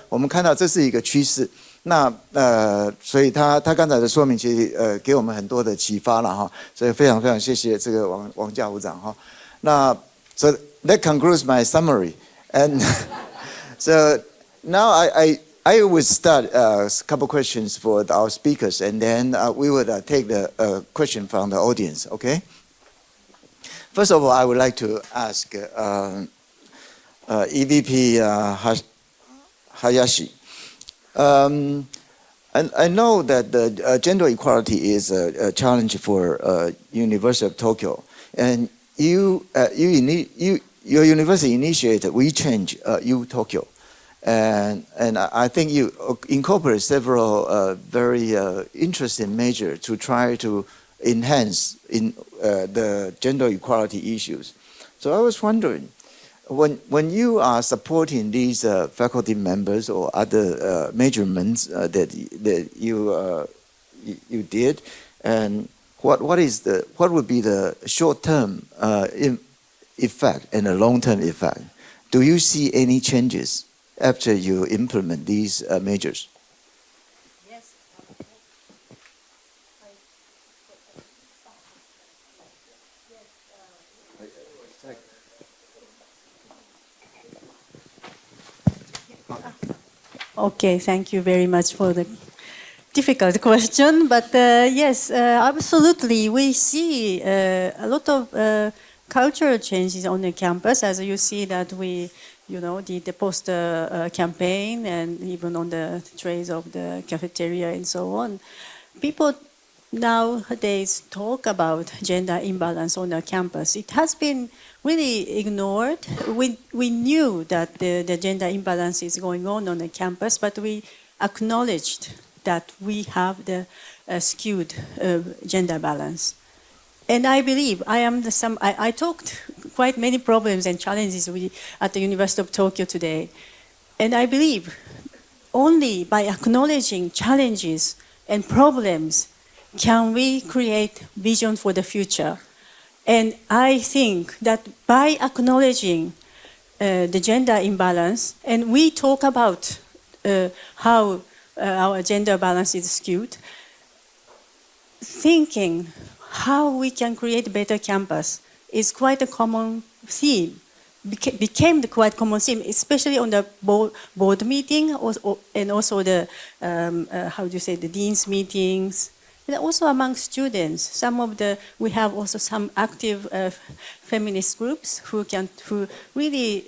我们看到这是一个趋势。那所以他刚才的说明其实给我们很多的启发了哈。所以非常非常谢谢这个王教务长哈。那 so that concludes my summary and so now I will start a couple questions for our speakers, and then we will take the question from the audience, okay? First of all, I would like to ask EVP Hayashi. I know that the gender equality is a challenge for University of Tokyo, and your university initiated We Change U Tokyo. And I think you incorporate several very interesting measures to try to enhance the gender equality issues. So I was wondering, when you are supporting these faculty members or other measurements that you did, and what would be the short-term effect and the long-term effect? Do you see any changes after you implement these measures? Yes. Okay, thank you very much for the difficult question. But yes, absolutely, we see a lot of cultural changes on the campus. As you see that we did the poster campaign, and even on the trays of the cafeteria and so on. People nowadays talk about gender imbalance on the campus. It has been really ignored. We knew that the gender imbalance is going on the campus, but we acknowledged that we have the skewed gender balance. And I believe I talked quite many problems and challenges at the University of Tokyo today. And I believe only by acknowledging challenges and problems can we create vision for the future. And I think that by acknowledging the gender imbalance, and we talk about how our gender balance is skewed, thinking how we can create a better campus is quite a common theme, became the quite common theme, especially on the board meeting and also the, the dean's meetings, and also among students. We have also some active feminist groups who really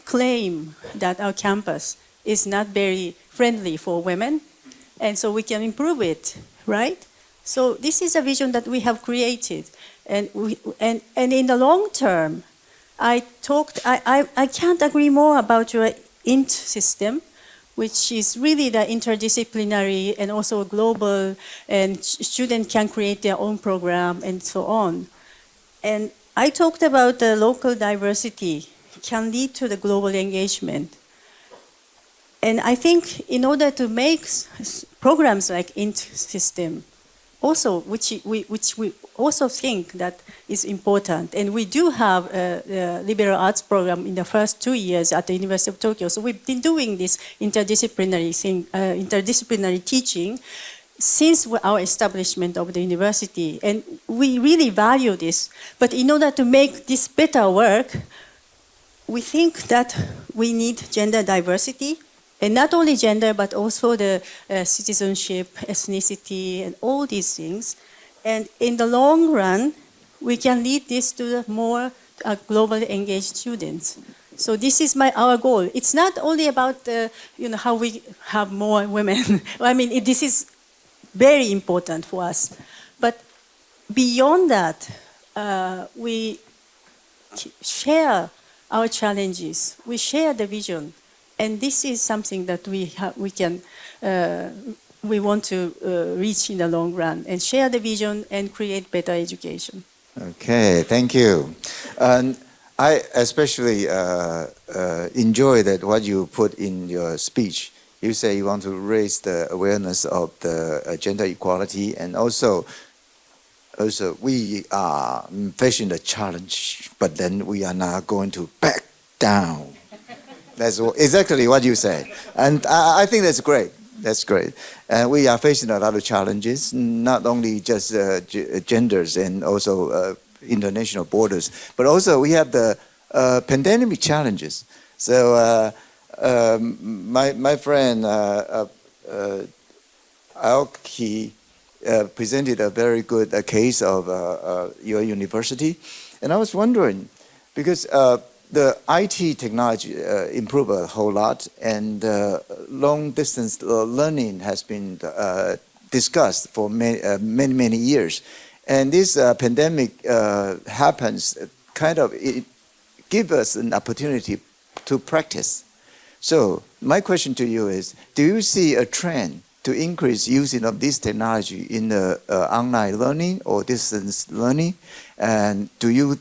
claim that our campus is not very friendly for women, and so we can improve it, right? So this is a vision that we have created, and in the long term, I can't agree more about your INT system, which is really the interdisciplinary and also global, and students can create their own program and so on. And I talked about the local diversity can lead to the global engagement. And I think in order to make programs like INT system, also, which we also think that is important. And we do have a liberal arts program in the first 2 years at the University of Tokyo. So we've been doing this interdisciplinary teaching since our establishment of the university. And we really value this. But in order to make this better work, we think that we need gender diversity. And not only gender, but also the citizenship, ethnicity, and all these things. And in the long run, we can lead this to the more globally engaged students. So this is our goal. It's not only about how we have more women. I mean, this is very important for us. But beyond that, we share our challenges, we share the vision, and this is something that we want to reach in the long run, and share the vision and create better education. Okay, thank you. And I especially enjoy that what you put in your speech. You say you want to raise the awareness of the gender equality, and also we are facing the challenge, but then we are not going to back down. That's exactly what you say, and I think that's great. That's great. And we are facing a lot of challenges, not only just genders and also international borders, but also we have the pandemic challenges. So my friend Aoki presented a very good case of your university, and I was wondering, because the IT technology improved a whole lot, and long distance learning has been discussed for many years. And this pandemic happens, kind of, it gives us an opportunity to practice. So my question to you is, do you see a trend to increase using of this technology in the online learning or distance learning? And do you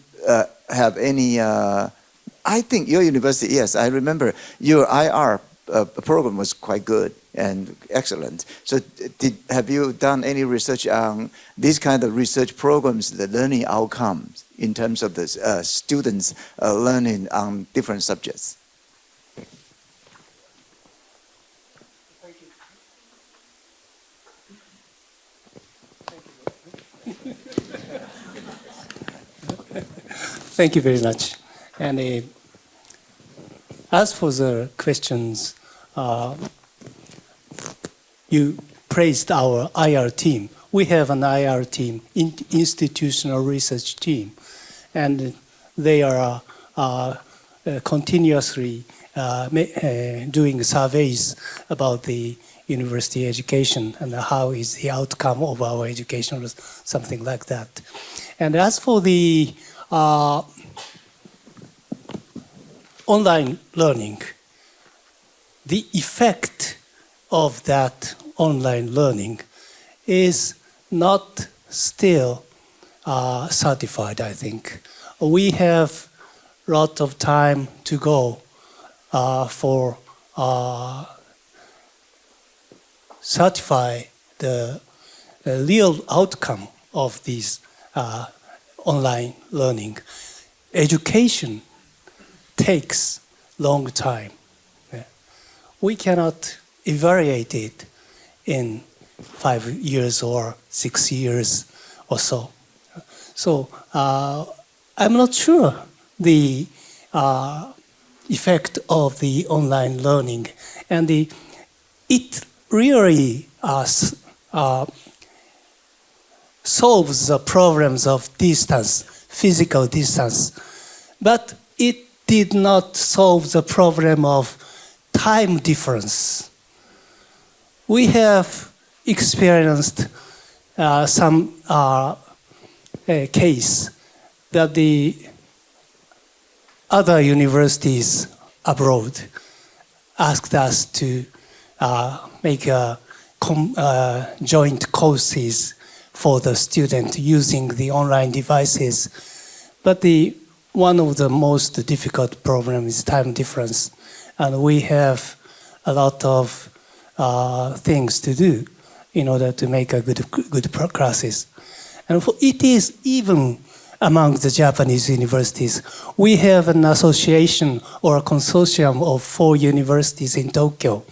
have any, I think your university, yes, I remember your IR program was quite good and excellent. So have you done any research on these kind of research programs, the learning outcomes in terms of the students learning on different subjects? Thank you very much. And as for the questions, you praised our IR team. We have an IR team, institutional research team, and they are continuously doing surveys about the university education and how is the outcome of our education, or something like that. And as for the online learning, the effect of that online learning is not still certified, I think. We have a lot of time to go for certify the real outcome of this online learning. Education takes long time. We cannot evaluate it in 5 years or 6 years or so. So I'm not sure the effect of the online learning, and it really solves the problems of distance, physical distance, but it did not solve the problem of time difference. We have experienced some case that the other universities abroad asked us to make joint courses for the student using the online devices. But one of the most difficult problems is time difference. And we have a lot of things to do in order to make a good classes. And it is even among the Japanese universities. We have an association or a consortium of 4 universities in Tokyo.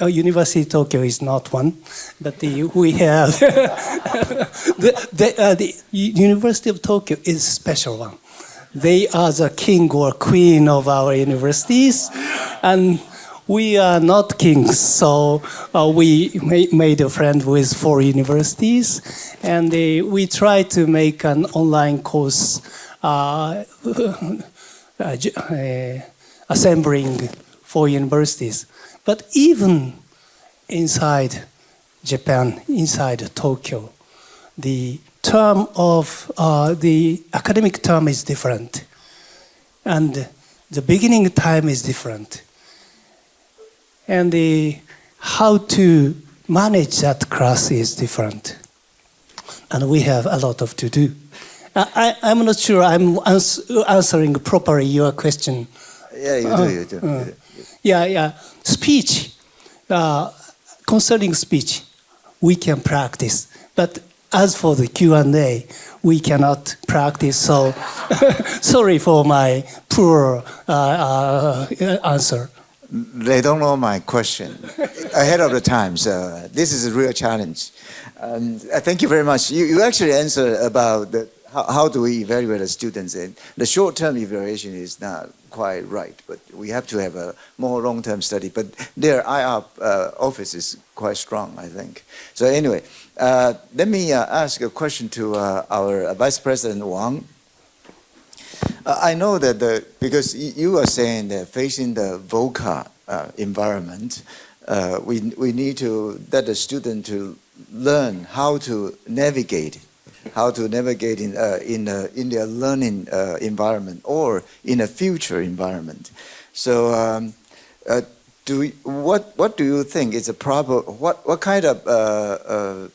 University of Tokyo is not one, but we have the University of Tokyo is a special one. They are the king or queen of our universities, and we are not kings, so we made a friend with 4 universities, and we try to make an online course assembling 4 universities. But even inside Japan, inside Tokyo, the term of the academic term is different. and the beginning time is different. And how to manage that class is different. And we have a lot of to do. I'm not sure I'm answering properly your question. Yeah, you do. Yeah. Speech, concerning speech, we can practice. But as for the Q&A, we cannot practice. So sorry for my poor answer. They don't know my question ahead of the time, so this is a real challenge. Thank you very much. You actually answered about how do we evaluate the students. And the short-term evaluation is not quite right, but we have to have a more long-term study. But their IR office is quite strong, I think. So anyway, let me ask a question to our Vice President Wang. I know that because you are saying that facing the VOCA environment, we need to let the student to learn how to navigate in their learning environment or in a future environment. So, what do you think is a proper what kind of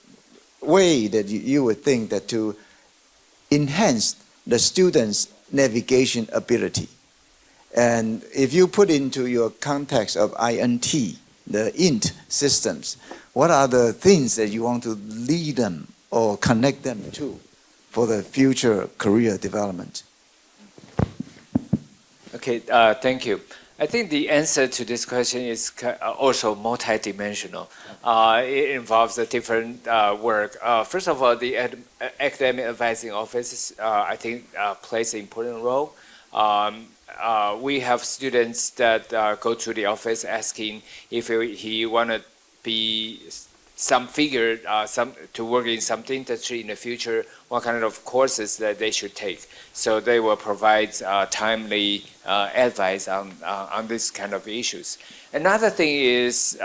way that you would think that to enhance the students' navigation ability? And if you put into your context of INT, the INT systems, what are the things that you want to lead them or connect them to for the future career development? Okay, thank you. I think the answer to this question is also multidimensional. It involves a different work. First of all, the academic advising office, I think, plays an important role. We have students that go to the office asking if he want to be some figure, to work in some industry in the future, what kind of courses that they should take. So they will provide timely advice on this kind of issues. Another thing is,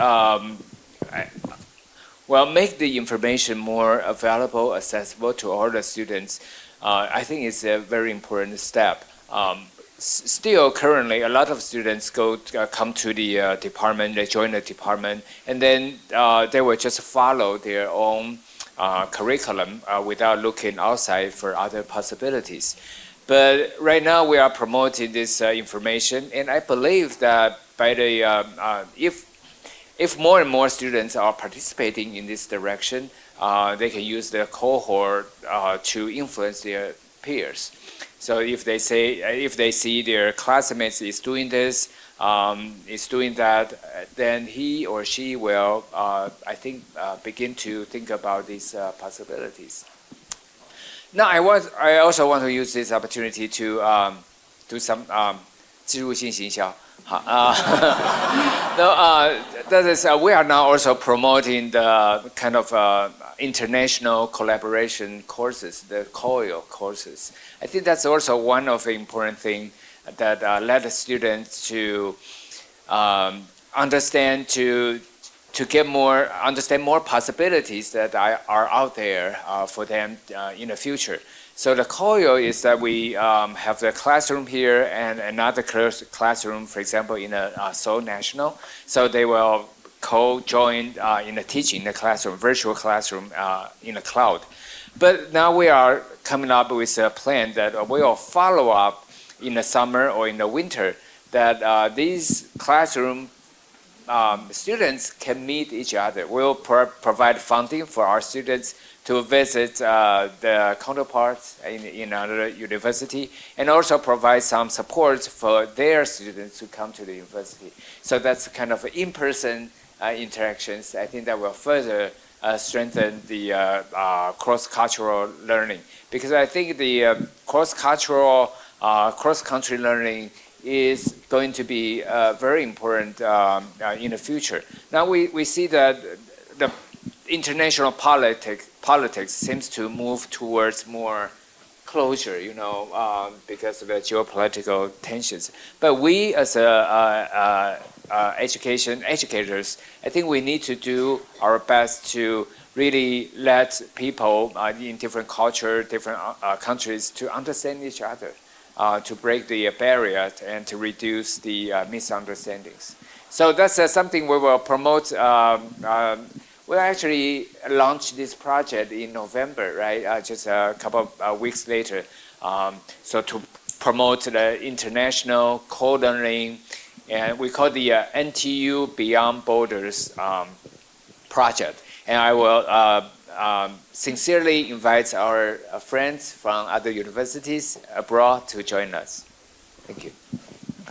make the information more available, accessible to all the students. I think it's a very important step. Still, currently, a lot of students come to the department, they join the department, and then they will just follow their own curriculum without looking outside for other possibilities. But right now, we are promoting this information, and I believe that by the if more and more students are participating in this direction, they can use their cohort to influence their peers. So if they see their classmates is doing this, is doing that, then he or she will, I think, begin to think about these possibilities. Now, I also want to use this opportunity to do some 植入性行销. That is, we are now also promoting the kind of international collaboration courses, the COIL courses. I think that's also one of the important things that let the students to understand more possibilities that are out there for them in the future. So the COIL is that we have the classroom here and another classroom, for example, in a Seoul National. So they will co-join in the teaching, the classroom, virtual classroom in the cloud. But now we are coming up with a plan that we will follow up in the summer or in the winter, that these classroom students can meet each other. We'll provide funding for our students to visit the counterparts in another university, and also provide some support for their students to come to the university. So that's kind of in-person interactions. I think that will further strengthen the cross-cultural learning, because I think the cross-cultural, cross-country learning is going to be very important in the future. Now we see that the international politics seems to move towards more closure, because of the geopolitical tensions. But we as educators, I think we need to do our best to really let people in different culture, different countries to understand each other. to break the barrier and to reduce the misunderstandings. So that's something we will promote. We'll actually launch this project in November, right? Just a couple of weeks later. So to promote the international co-learning, and we call the NTU Beyond Borders project. And I will sincerely invite our friends from other universities abroad to join us. Thank you.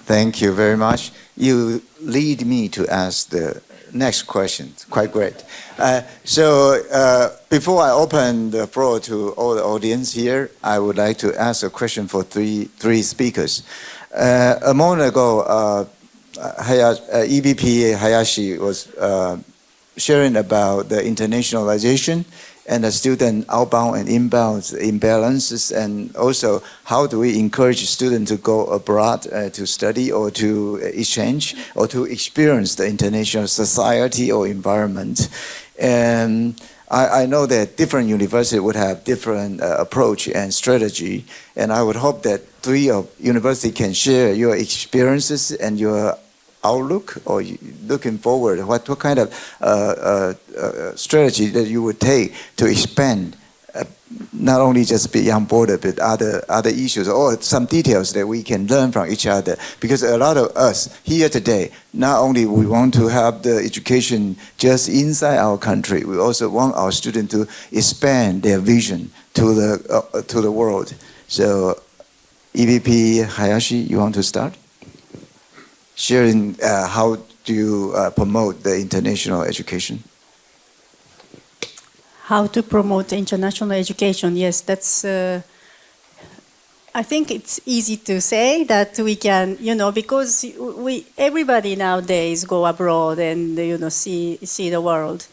Thank you very much. You lead me to ask the next question. Quite great. Before I open the floor to all the audience here, I would like to ask a question for three speakers. A moment ago, EVP Hayashi was sharing about the internationalization and the student outbound and inbound imbalances, and also how do we encourage students to go abroad to study or to exchange or to experience the international society or environment. And I know that different universities would have different approach and strategy, and I would hope that three of universities can share your experiences and your outlook, or looking forward, what kind of strategy that you would take to expand not only just beyond border, but other issues, or some details that we can learn from each other. Because a lot of us here today, not only we want to have the education just inside our country, we also want our students to expand their vision to the world. So, EVP Hayashi, you want to start? Sharing how do you promote the international education? How to promote international education? Yes, that's. I think it's easy to say that we can, because everybody nowadays go abroad and see the world,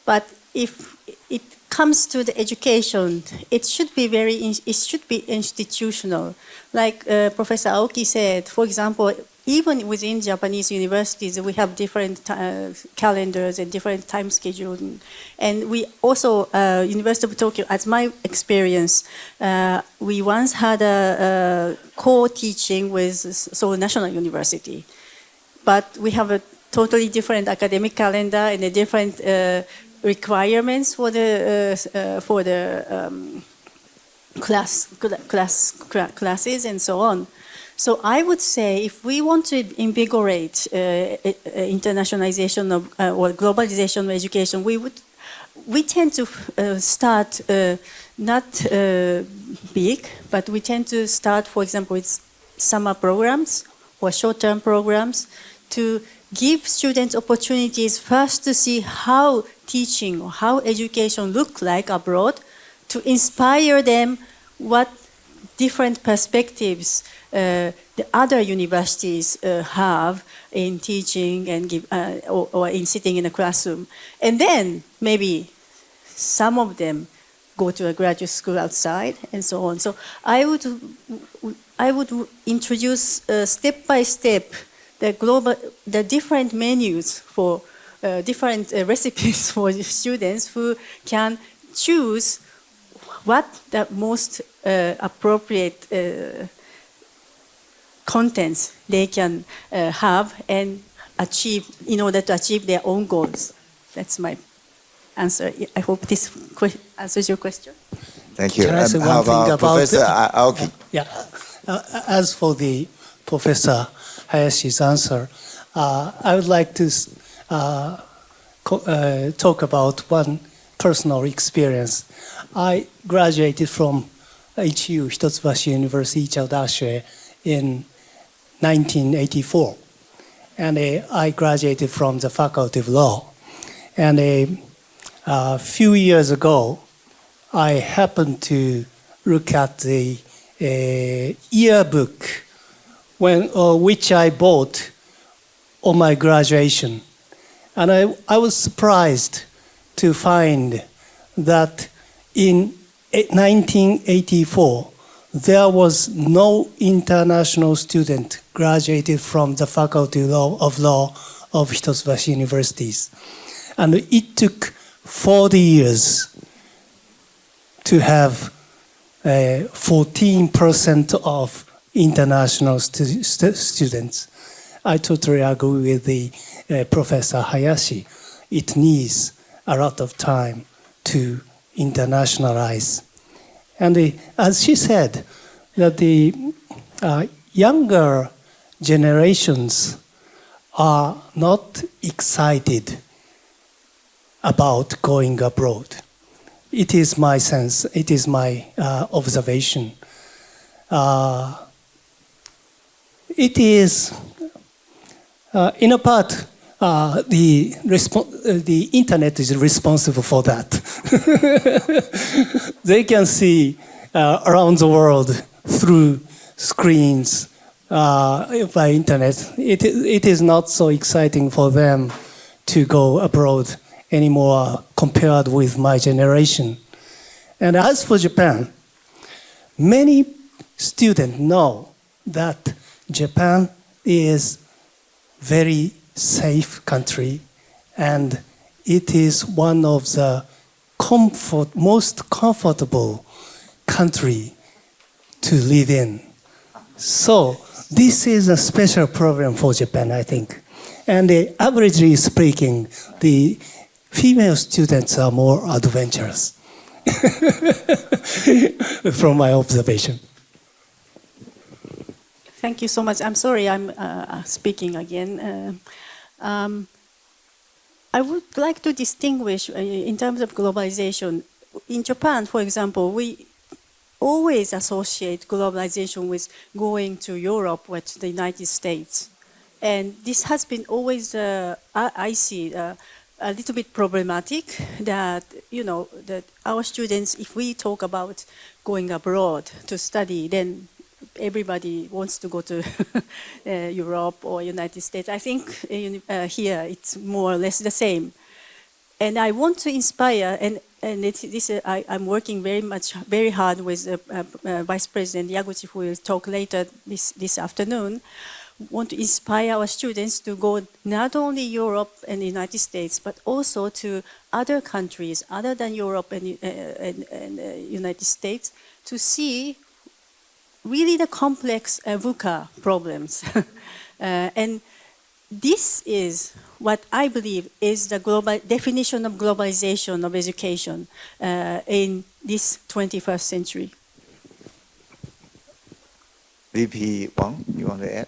but if it comes to the education, it should be institutional. Like Professor Aoki said, for example, even within Japanese universities, we have different calendars and different time scheduling. And we also, University of Tokyo, as my experience, we once had a co-teaching with Seoul National University. But we have a totally different academic calendar and a different requirements for the classes and so on. So I would say if we want to invigorate internationalization or globalization of education, we tend to start not big, but we tend to start, for example, with summer programs or short-term programs to give students opportunities first to see how teaching or how education look like abroad, to inspire them what different perspectives the other universities have in teaching and give, or in sitting in a classroom. And then maybe some of them go to a graduate school outside and so on. So I would introduce step by step the different menus for different recipes for students who can choose what the most appropriate contents they can have and achieve in order to achieve their own goals. That's my answer. I hope this answers your question. Thank you. Can I say one how thing about about Professor Aoki? Yeah. As for the Professor Hayashi's answer, I would like to talk about one personal experience. I graduated from HU, Hitotsubashi University, 一橋大学 in 1984. And I graduated from the Faculty of Law. And a few years ago, I happened to look at the yearbook which I bought on my graduation. And I was surprised to find that in 1984, there was no international student graduated from the Faculty of Law of Hitotsubashi Universities. And it took 40 years to have 14% of international students. I totally agree with the Professor Hayashi. It needs a lot of time to internationalize. And as she said, that the younger generations are not excited about going abroad. It is my sense, it is my observation. It is, in a part, the internet is responsible for that. They can see around the world through screens by internet. It is not so exciting for them to go abroad anymore compared with my generation. And as for Japan, many students know that Japan is very safe country, and it is one of the most comfortable country to live in. So this is a special program for Japan, I think. And averagely speaking, the female students are more adventurous, from my observation. Thank you so much. I'm sorry I'm speaking again. I would like to distinguish in terms of globalization. In Japan, for example, we always associate globalization with going to Europe or to the United States. And this has been always, I see, a little bit problematic that, that our students, if we talk about going abroad to study, then everybody wants to go to Europe or United States. I think here it's more or less the same. And I want to inspire, and I'm working very hard with Vice President Yaguchi, who will talk later this afternoon. Want to inspire our students to go not only Europe and the United States, but also to other countries other than Europe and United States to see really the complex VUCA problems. And this is what I believe is the global definition of globalization of education in this 21st century. VP Wang, you want to add?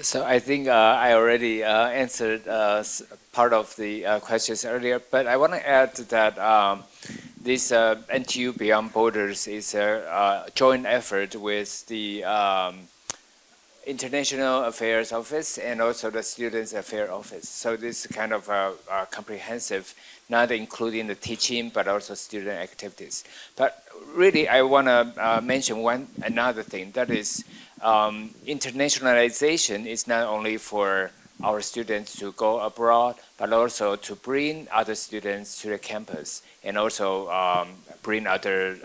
So I think I already answered part of the questions earlier, but I want to add that this NTU Beyond Borders is a joint effort with the International Affairs Office and also the Students Affairs Office. So this is kind of a comprehensive, not including the teaching, but also student activities. But really, I want to mention another thing, that is internationalization is not only for our students to go abroad, but also to bring other students to the campus and also bring other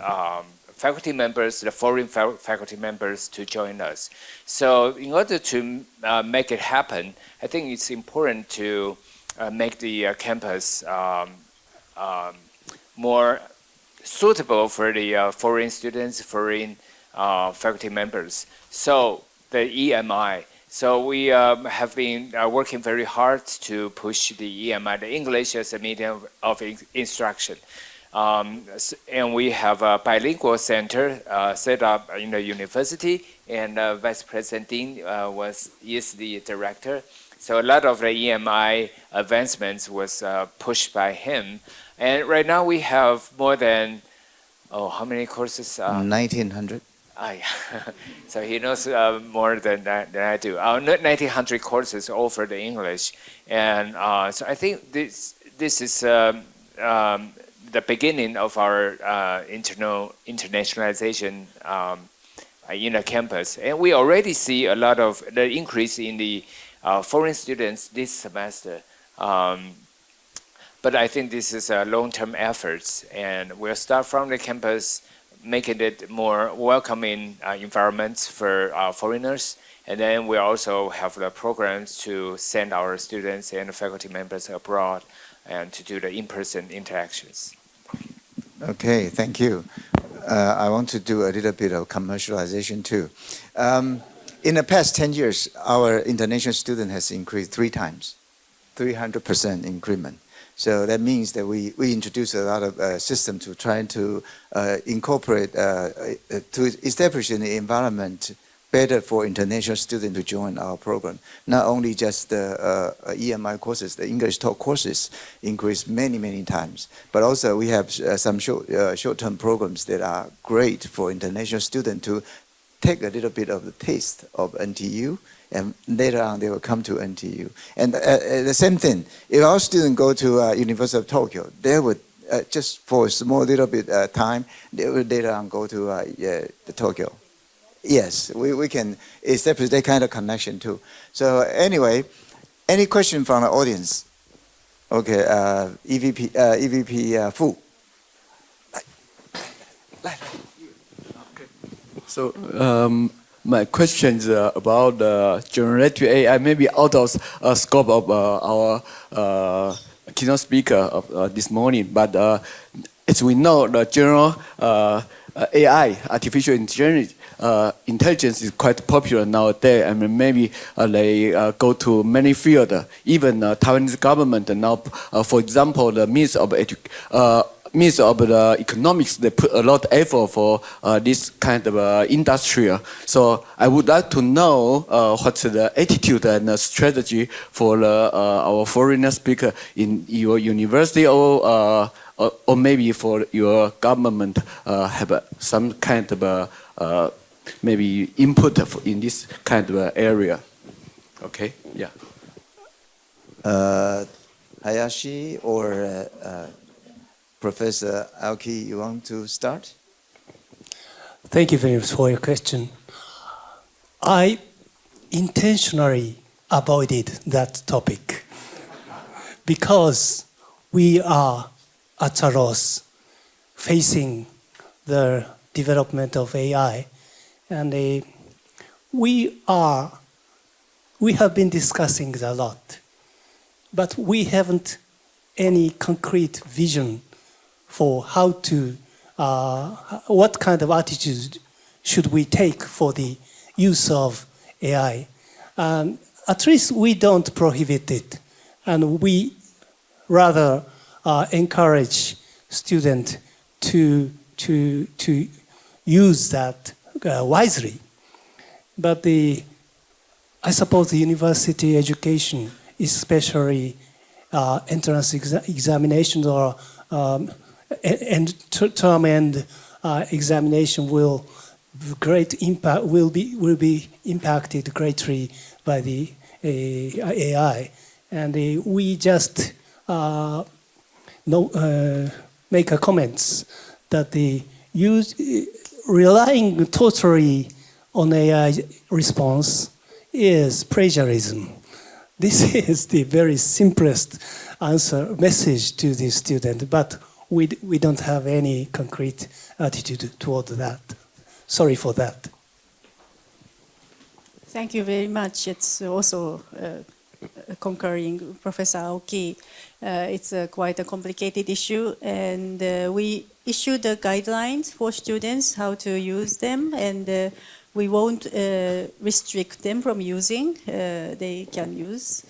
faculty members, the foreign faculty members, to join us. So in order to make it happen, I think it's important to make the campus more suitable for the foreign students, foreign faculty members. So the EMI. So we have been working very hard to push the EMI, the English as a medium of instruction. And we have a bilingual center set up in the university, and Vice President Ding is the director. So a lot of the EMI advancements was pushed by him. And right now we have more than, how many courses? 1,900. Yeah. So he knows more than I do. 1,900 courses offered in English. And so I think this is the beginning of our internationalization in the campus. And we already see a lot of the increase in the foreign students this semester. But I think this is a long-term efforts, and we'll start from the campus, making it more welcoming environments for foreigners. And then we also have the programs to send our students and faculty members abroad and to do the in-person interactions. Okay, thank you. I want to do a little bit of commercialization too. In the past 10 years, our international student has increased 3 times, 300% increment. So that means that we introduce a lot of system to try to incorporate, to establish an environment better for international students to join our program. Not only just the EMI courses, the English talk courses increase many, many times, but also we have some short-term programs that are great for international students to take a little bit of the taste of NTU, and later on they will come to NTU. And the same thing, if our students go to University of Tokyo, they would just for a small little bit time, they will later on go to the Tokyo. Yes, we can establish that kind of connection too. So anyway, any question from the audience? Okay, EVP Fu. So my question is about generative AI, maybe out of scope of our keynote speaker of this morning. But as we know, the general AI, artificial intelligence is quite popular nowadays, and maybe they go to many fields. Even Taiwanese government now, for example, the Minister of the economics, they put a lot of effort for this kind of industry. So I would like to know what's the attitude and the strategy for our foreigner speaker in your university or maybe for your government have some kind of maybe input in this kind of area. Okay, yeah. Hayashi or Professor Aoki, you want to start? Thank you very much for your question. I intentionally avoided that topic because we are at a loss facing the development of AI, and we have been discussing it a lot, but we haven't any concrete vision for how to, what kind of attitude should we take for the use of AI. At least we don't prohibit it, and we rather encourage students to use that wisely. But I suppose the university education, especially entrance examinations or term end examination will be impacted greatly by the AI, and we just make a comments that the relying totally on AI response is plagiarism. This is the very simplest message to the student, but we don't have any concrete attitude toward that. Sorry for that. Thank you very much. It's also concurring Professor Aoki. It's quite a complicated issue, and we issued the guidelines for students how to use them, and we won't restrict them from using. They can use,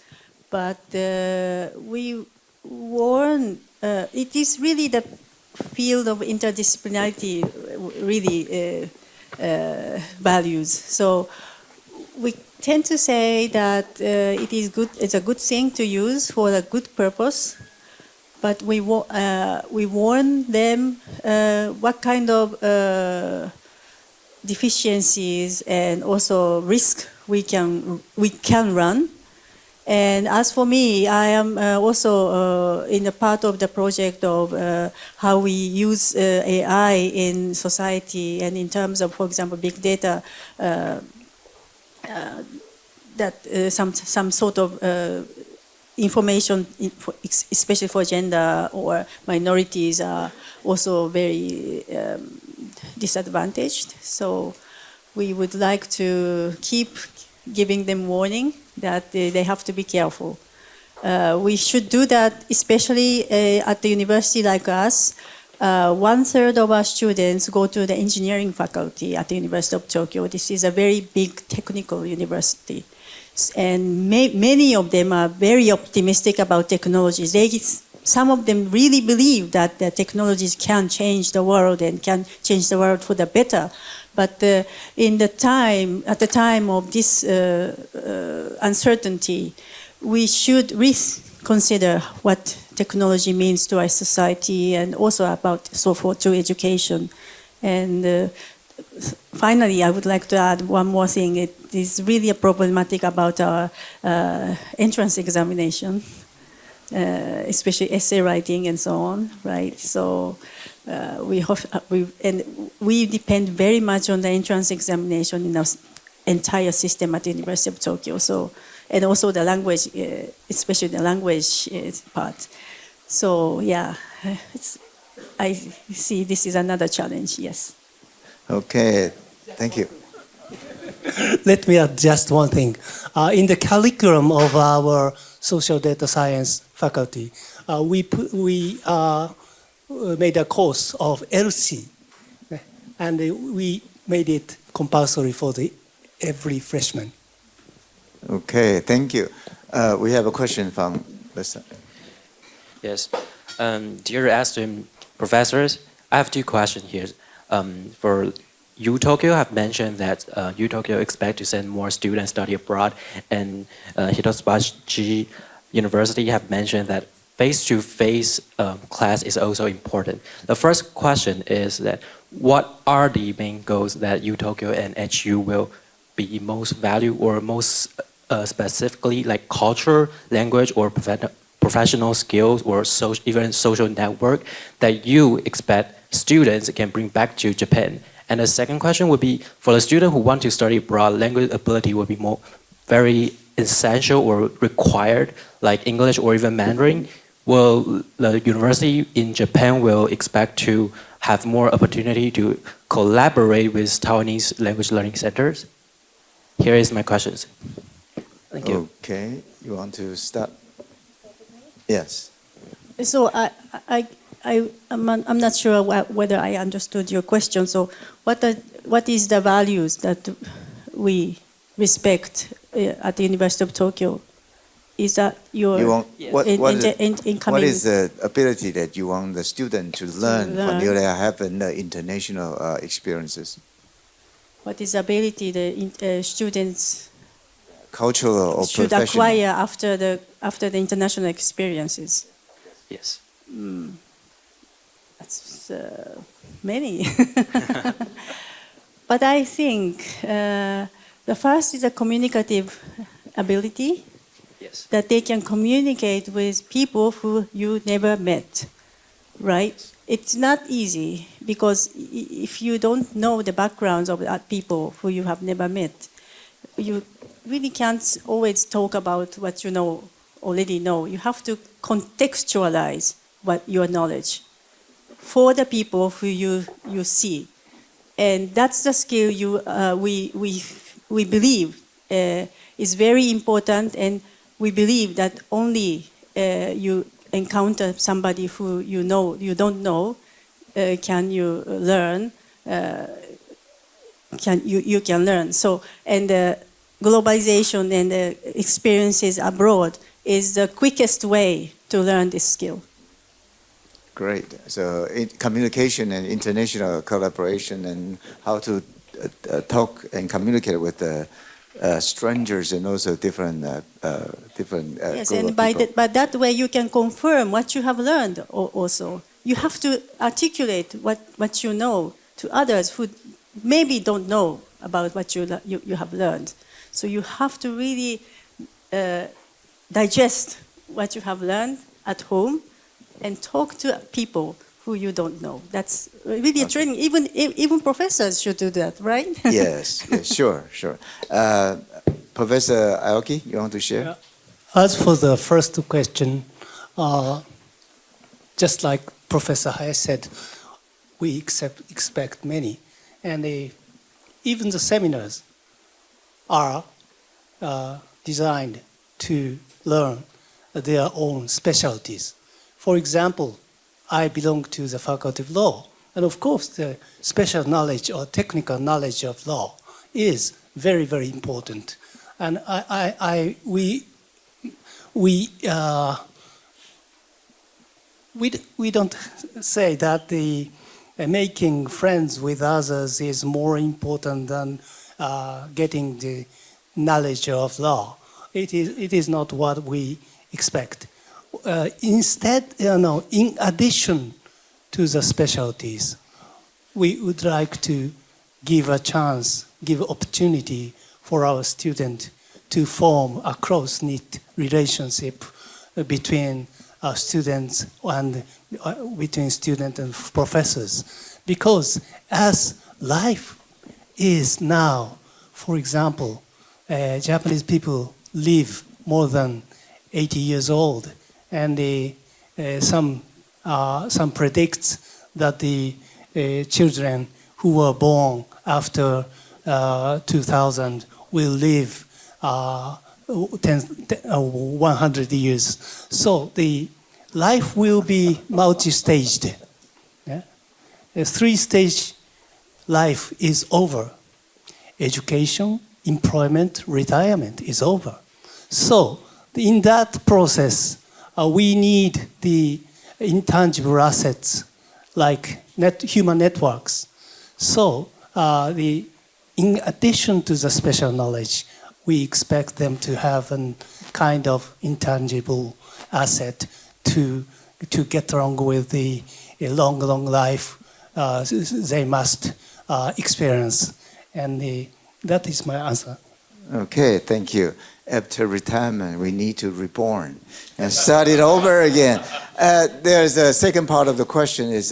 but we warn. It is really the field of interdisciplinarity really values. So we tend to say that it is good. It's a good thing to use for a good purpose, but we warn them what kind of deficiencies and also risk we can run. And as for me, I am also in a part of the project of how we use AI in society and in terms of, for example, big data. That some sort of information, especially for gender or minorities, are also very disadvantaged. So we would like to keep giving them warning that they have to be careful. We should do that, especially at the university like us. 1/3 of our students go to the engineering faculty at the University of Tokyo. This is a very big technical university. And many of them are very optimistic about technologies. Some of them really believe that the technologies can change the world and can change the world for the better. But at the time of this uncertainty, we should reconsider what technology means to our society and also about so forth to education. And finally, I would like to add one more thing. It is really a problematic about our entrance examination, especially essay writing and so on, right? So we depend very much on the entrance examination in our entire system at the University of Tokyo. So, and also the language, especially the language part. So yeah, I see this is another challenge, yes. Okay, thank you. Let me add just one thing. In the curriculum of our social data science faculty, we made a course of LC, and we made it compulsory for every freshman. Okay, thank you. We have a question from Lisa. Yes. Dear esteemed professors, I have two questions here. For U-Tokyo have mentioned that U-Tokyo expect to send more students study abroad, and Hitoshi University have mentioned that face-to-face class is also important. The first question is that what are the main goals that U-Tokyo and HU will be most value, or most specifically like culture, language, or professional skills, or even social network that you expect students can bring back to Japan? And the second question would be, for the student who want to study abroad, language ability will be very essential or required, like English or even Mandarin. Will the university in Japan will expect to have more opportunity to collaborate with Taiwanese language learning centers? Here is my questions. Thank you. Okay, you want to start? Yes. So I'm not sure whether I understood your question. So what is the values that we respect at the University of Tokyo? Is that your what is the incoming ability that you want the student to learn when you have international experiences? What is the ability the students Cultural or should professional? acquire after the international experiences? Yes. That's many. But I think the first is a communicative ability. Yes. That they can communicate with people who you never met, right? It's not easy because if you don't know the backgrounds of people who you have never met, you really can't always talk about what you already know. You have to contextualize your knowledge for the people who you see, and that's the skill we believe is very important. And we believe that only you encounter somebody who you don't know, can you learn. You can learn. So, and globalization and experiences abroad is the quickest way to learn this skill. Great. So communication and international collaboration and how to talk and communicate with the strangers and also different Yes, group and of by people. that way you can confirm what you have learned also. You have to articulate what you know to others who maybe don't know about what you have learned. So you have to really digest what you have learned at home and talk to people who you don't know. That's really a training. Even professors should do that, right? Yes, sure. Professor Aoki, you want to share? Yeah. As for the first question, just like Professor Hayashi said, we expect many. And even the seminars are designed to learn their own specialties. For example, I belong to the Faculty of Law. And of course, the special knowledge or technical knowledge of law is very, very important. And we don't say that the making friends with others is more important than getting the knowledge of law. It is not what we expect. Instead, in addition to the specialties, we would like to give a chance, give opportunity for our student to form a close-knit relationship between students and between students and professors. Because as life is now, for example, Japanese people live more than 80 years old, and some predicts that the children who were born after 2000 will live 100 years. So the life will be multi-staged. Yeah? A three-stage life is over. Education, employment, retirement is over. So in that process, we need the intangible assets like human networks. So in addition to the special knowledge, we expect them to have a kind of intangible asset to get along with the long life they must experience. And that is my answer. Okay, thank you. After retirement, we need to reborn and start it over again. There's a second part of the question is,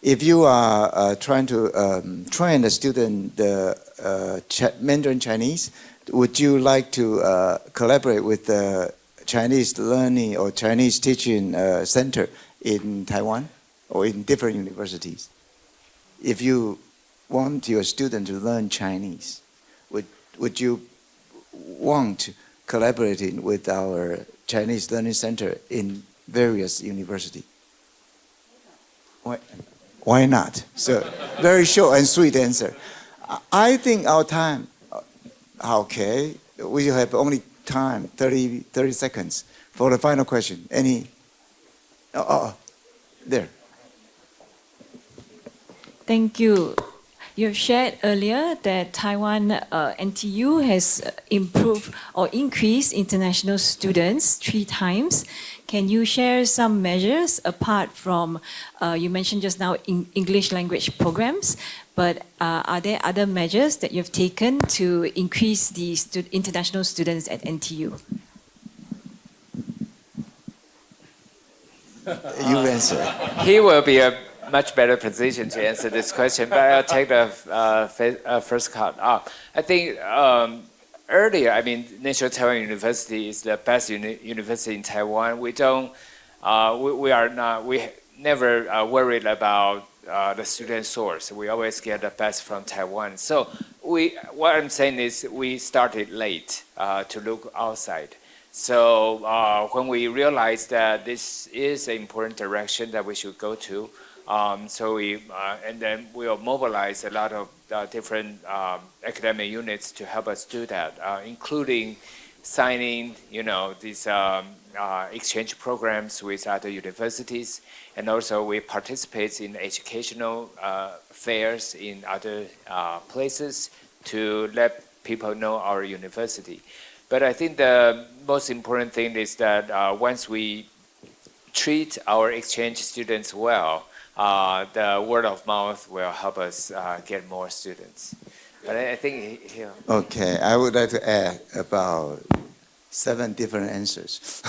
if you are trying to train a student Mandarin Chinese, would you like to collaborate with the Chinese learning or Chinese teaching center in Taiwan or in different universities? If you want your student to learn Chinese, would you want to collaborate with our Chinese learning center in various universities? Why not? So, very short and sweet answer. I think our time, okay, we have only time, 30 seconds for the final question. Any? There. Thank you. You have shared earlier that Taiwan NTU has improved or increased international students 3 times. Can you share some measures apart from, you mentioned just now English language programs, but are there other measures that you've taken to increase the international students at NTU? You answer. He will be a much better position to answer this question, but I'll take the first cut. I think earlier, National Taiwan University is the best university in Taiwan. We never worried about the student source. We always get the best from Taiwan. So what I'm saying is we started late to look outside. So when we realized that this is an important direction that we should go to, and then we'll mobilize a lot of different academic units to help us do that, including signing, these exchange programs with other universities, and also we participate in educational fairs in other places to let people know our university. But I think the most important thing is that once we treat our exchange students well, the word of mouth will help us get more students. But I think Okay, I would like to add about 7 different answers.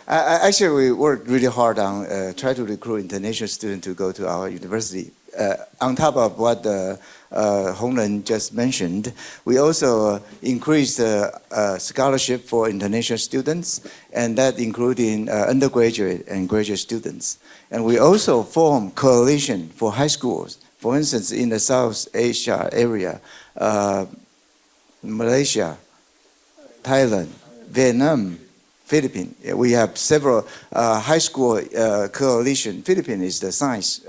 Actually, we worked really hard on trying to recruit international students to go to our university. On top of what Hongren just mentioned, we also increased scholarship for international students, and that including undergraduate and graduate students. And we also formed coalition for high schools. For instance, in the South Asia area, Malaysia, Thailand, Vietnam, Philippines. We have several high school coalition. Philippines is the science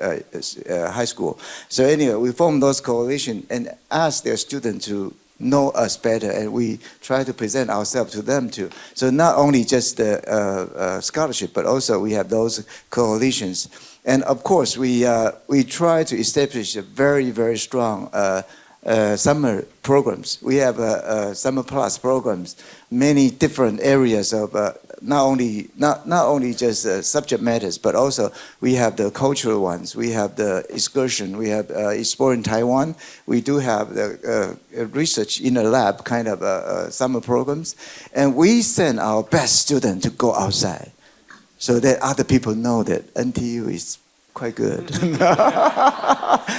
high school. So anyway, we form those coalition and ask their students to know us better, and we try to present ourselves to them too. So not only just the scholarship, but also we have those coalitions. And of course, we try to establish a very, very strong summer programs. We have summer plus programs, many different areas of not only just subject matters, but also we have the cultural ones. We have the excursion. We have Explore in Taiwan. We do have the research in a lab kind of summer programs, and we send our best students to go outside, so that other people know that NTU is quite good.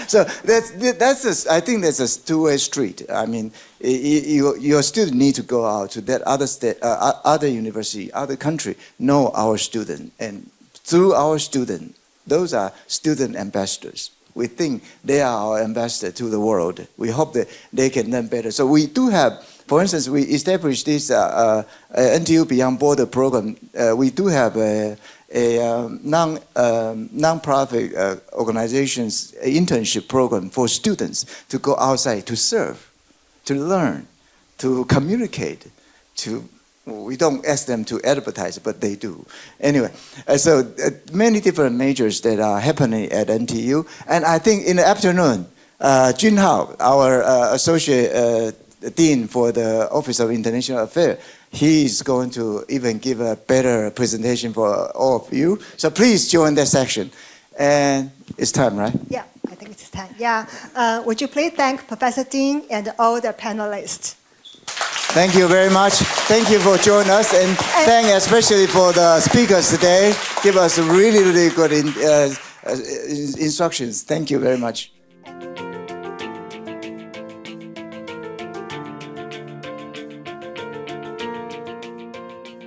So I think that's a two-way street. I mean, your student need to go out to that other university, other country, know our student, and through our student, those are student ambassadors. We think they are our ambassador to the world. We hope that they can learn better. So we do have, for instance, we established this NTU Beyond Border program. We do have a non-profit organizations internship program for students to go outside to serve, to learn, to communicate, we don't ask them to advertise, but they do. Anyway, so many different majors that are happening at NTU. And I think in the afternoon, Jun Hao, our associate dean for the Office of International Affairs, he is going to even give a better presentation for all of you. So please join that section. And it's time, right? Yeah, I think it's time. Yeah. Would you please thank Professor Ding and all the panelists? Thank you very much. Thank you for joining us, and thank especially for the speakers today. Give us really, really good instructions. Thank you very much.